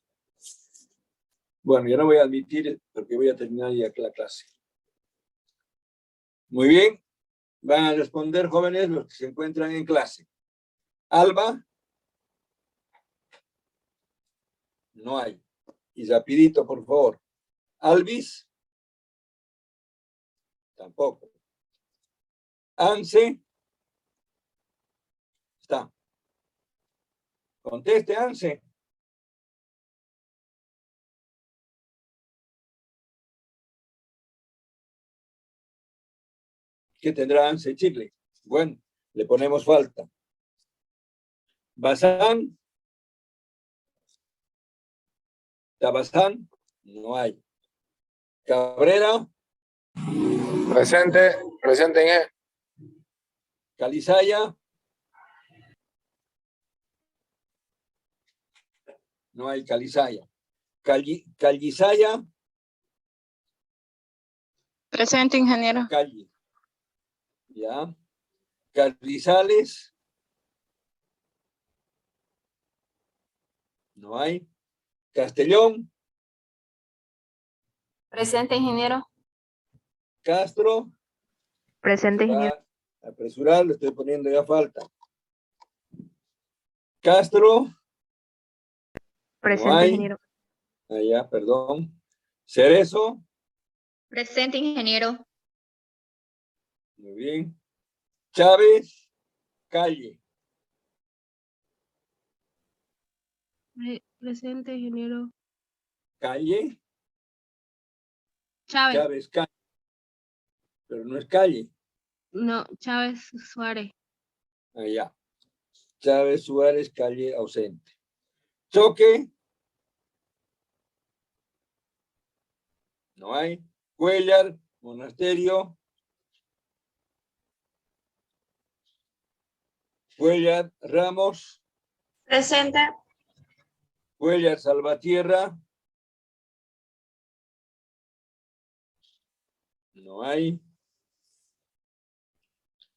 Bueno, yo no voy a admitir porque voy a terminar ya la clase. Muy bien. Van a responder, jóvenes, los que se encuentran en clase. Alba. No hay. Y rapidito, por favor. Alvis. Tampoco. Anse. Está. Conteste, Anse. ¿Qué tendrá Anse Chile? Bueno, le ponemos falta. Bazán. Tabazán. No hay. Cabrera. Presente, presente en E. Calizaya. No hay Calizaya. Calizaya. Presente, ingeniero. Calle. Ya. Carrizales. No hay. Castellón. Presente, ingeniero. Castro. Presente, Va a apresurar, le estoy poniendo ya falta. Castro. No hay. Allá, perdón. Cerezo. Presente, ingeniero. Muy bien. Chávez. Calle. Presente, ingeniero. Calle. Chávez. Chávez, calle. Pero no es calle. No, Chávez Suárez. Allá. Chávez Suárez, calle ausente. Choque. No hay. Cuellar, Monasterio. Cuellar, Ramos. Presente. Cuellar, Salvatierra. No hay.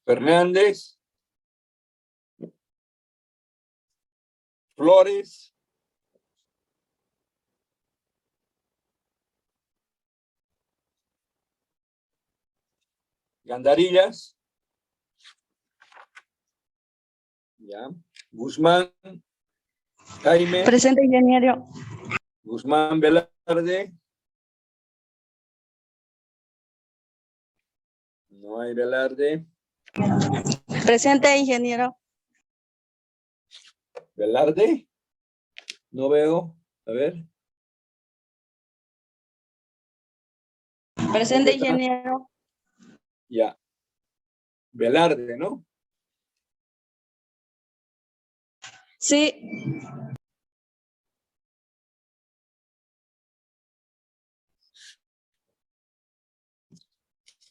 Fernández. Flores. Gandarillas. Ya. Guzmán. Jaime. Presente, ingeniero. Guzmán Velarde. No hay Velarde. Presente, ingeniero. Velarde. No veo. A ver. Presente, ingeniero. Ya. Velarde, ¿no? Sí.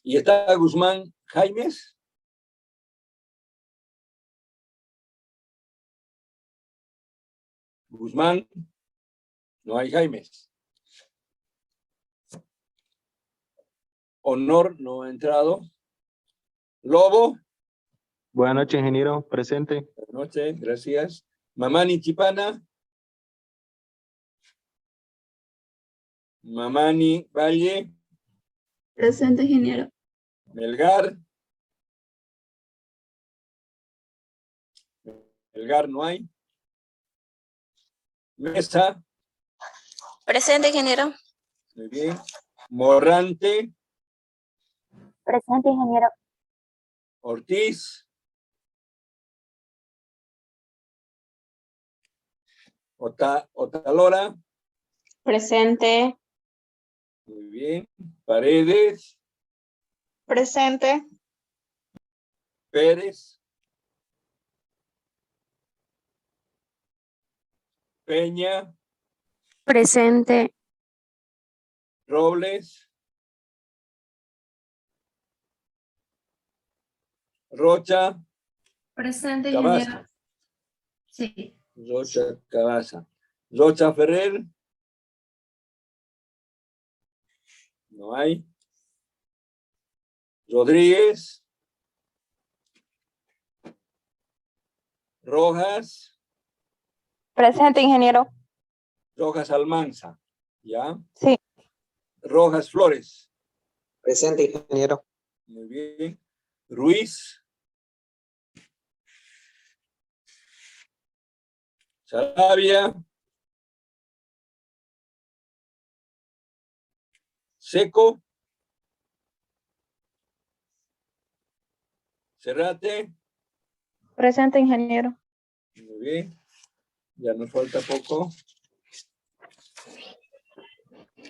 ¿Y está Guzmán Jaimes? Guzmán. No hay Jaimes. Honor no ha entrado. Lobo. Buenas noches, ingeniero. Presente. Buenas noches, gracias. Mamani Chipana. Mamani Valle. Presente, ingeniero. Melgar. Melgar no hay. Mesa. Presente, ingeniero. Muy bien. Morrante. Presente, ingeniero. Ortiz. Otalora. Presente. Muy bien. Paredes. Presente. Pérez. Peña. Presente. Robles. Rocha. Presente, Cabaza. ingeniero. Sí. Rocha Cabaza. Rocha Ferrer. No hay. Rodríguez. Rojas. Presente, ingeniero. Rojas Almanza. ¿Ya? Sí. Rojas Flores. Presente, ingeniero. Muy bien. Ruiz. Sarabia. Seco. Cerrate. Presente, ingeniero. Muy bien. Ya nos falta poco.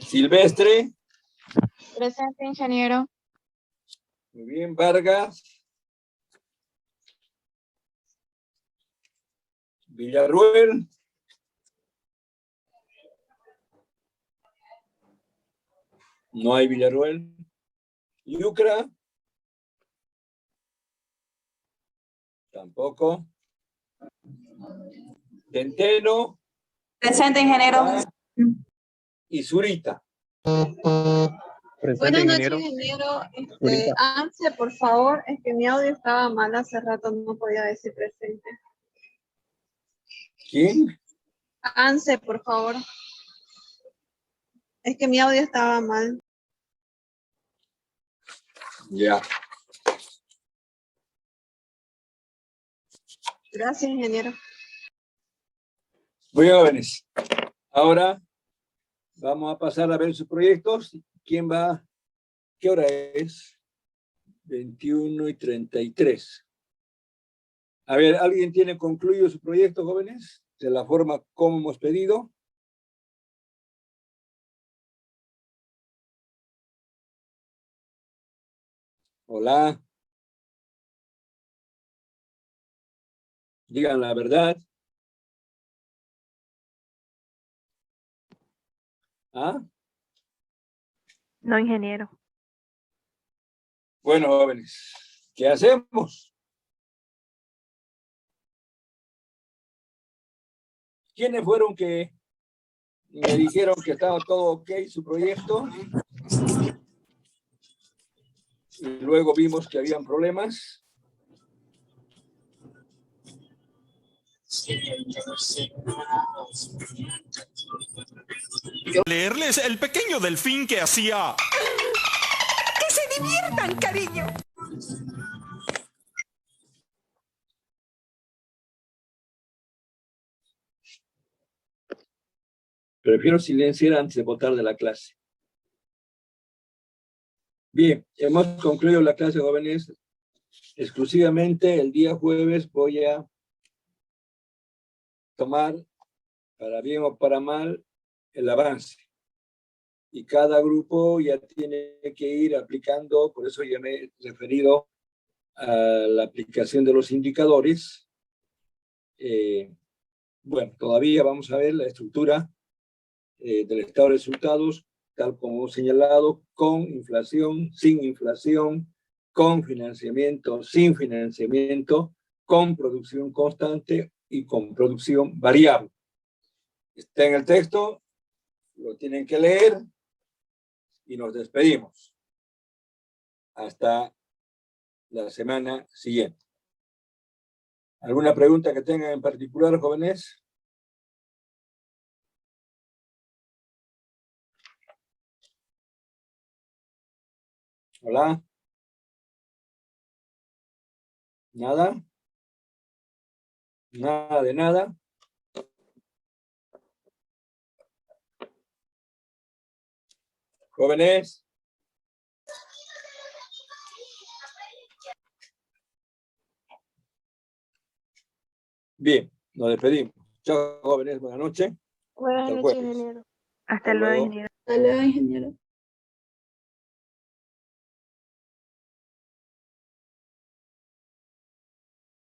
Silvestre. Presente, ingeniero. Muy bien. Vargas. Villarruel. No hay Villarruel. Yucra. Tampoco. Centeno. Presente, ingeniero. Y Zurita. Presente, Buenas noches, ingeniero. ingeniero. Ahorita. Anse, por favor, es que mi audio estaba mal hace rato, no podía decir presente. ¿Quién? Anse, por favor. Es que mi audio estaba mal. Ya. Gracias, ingeniero. Muy jóvenes. Ahora vamos a pasar a ver sus proyectos. ¿Quién va? ¿Qué hora es? 21:33. A ver, ¿alguien tiene concluido su proyecto, jóvenes? De la forma como hemos pedido. Hola. Digan la verdad. ¿Ah? No, ingeniero. Bueno, jóvenes, ¿qué hacemos? ¿Quiénes fueron que me dijeron que estaba todo ok su proyecto? Y luego vimos que habían problemas. Leerles el pequeño delfín que hacía. ¡Que se diviertan, cariño! Prefiero silenciar antes de botar de la clase. Bien, hemos concluido la clase, jóvenes. Exclusivamente el día jueves voy a tomar, para bien o para mal, el avance. Y cada grupo ya tiene que ir aplicando, por eso ya me he referido a la aplicación de los indicadores. Bueno, todavía vamos a ver la estructura del estado de resultados, tal como señalado, con inflación, sin inflación, con financiamiento, sin financiamiento, con producción constante y con producción variable. Está en el texto, lo tienen que leer y nos despedimos. Hasta la semana siguiente. ¿Alguna pregunta que tengan en particular, jóvenes? Hola. ¿Nada? Nada de nada. Jóvenes. Bien, nos despedimos. Chao, jóvenes, buenas noches. Buenas Hasta el noches, jueves. ingeniero. Hasta luego. ingeniero. Hasta luego, ingeniero.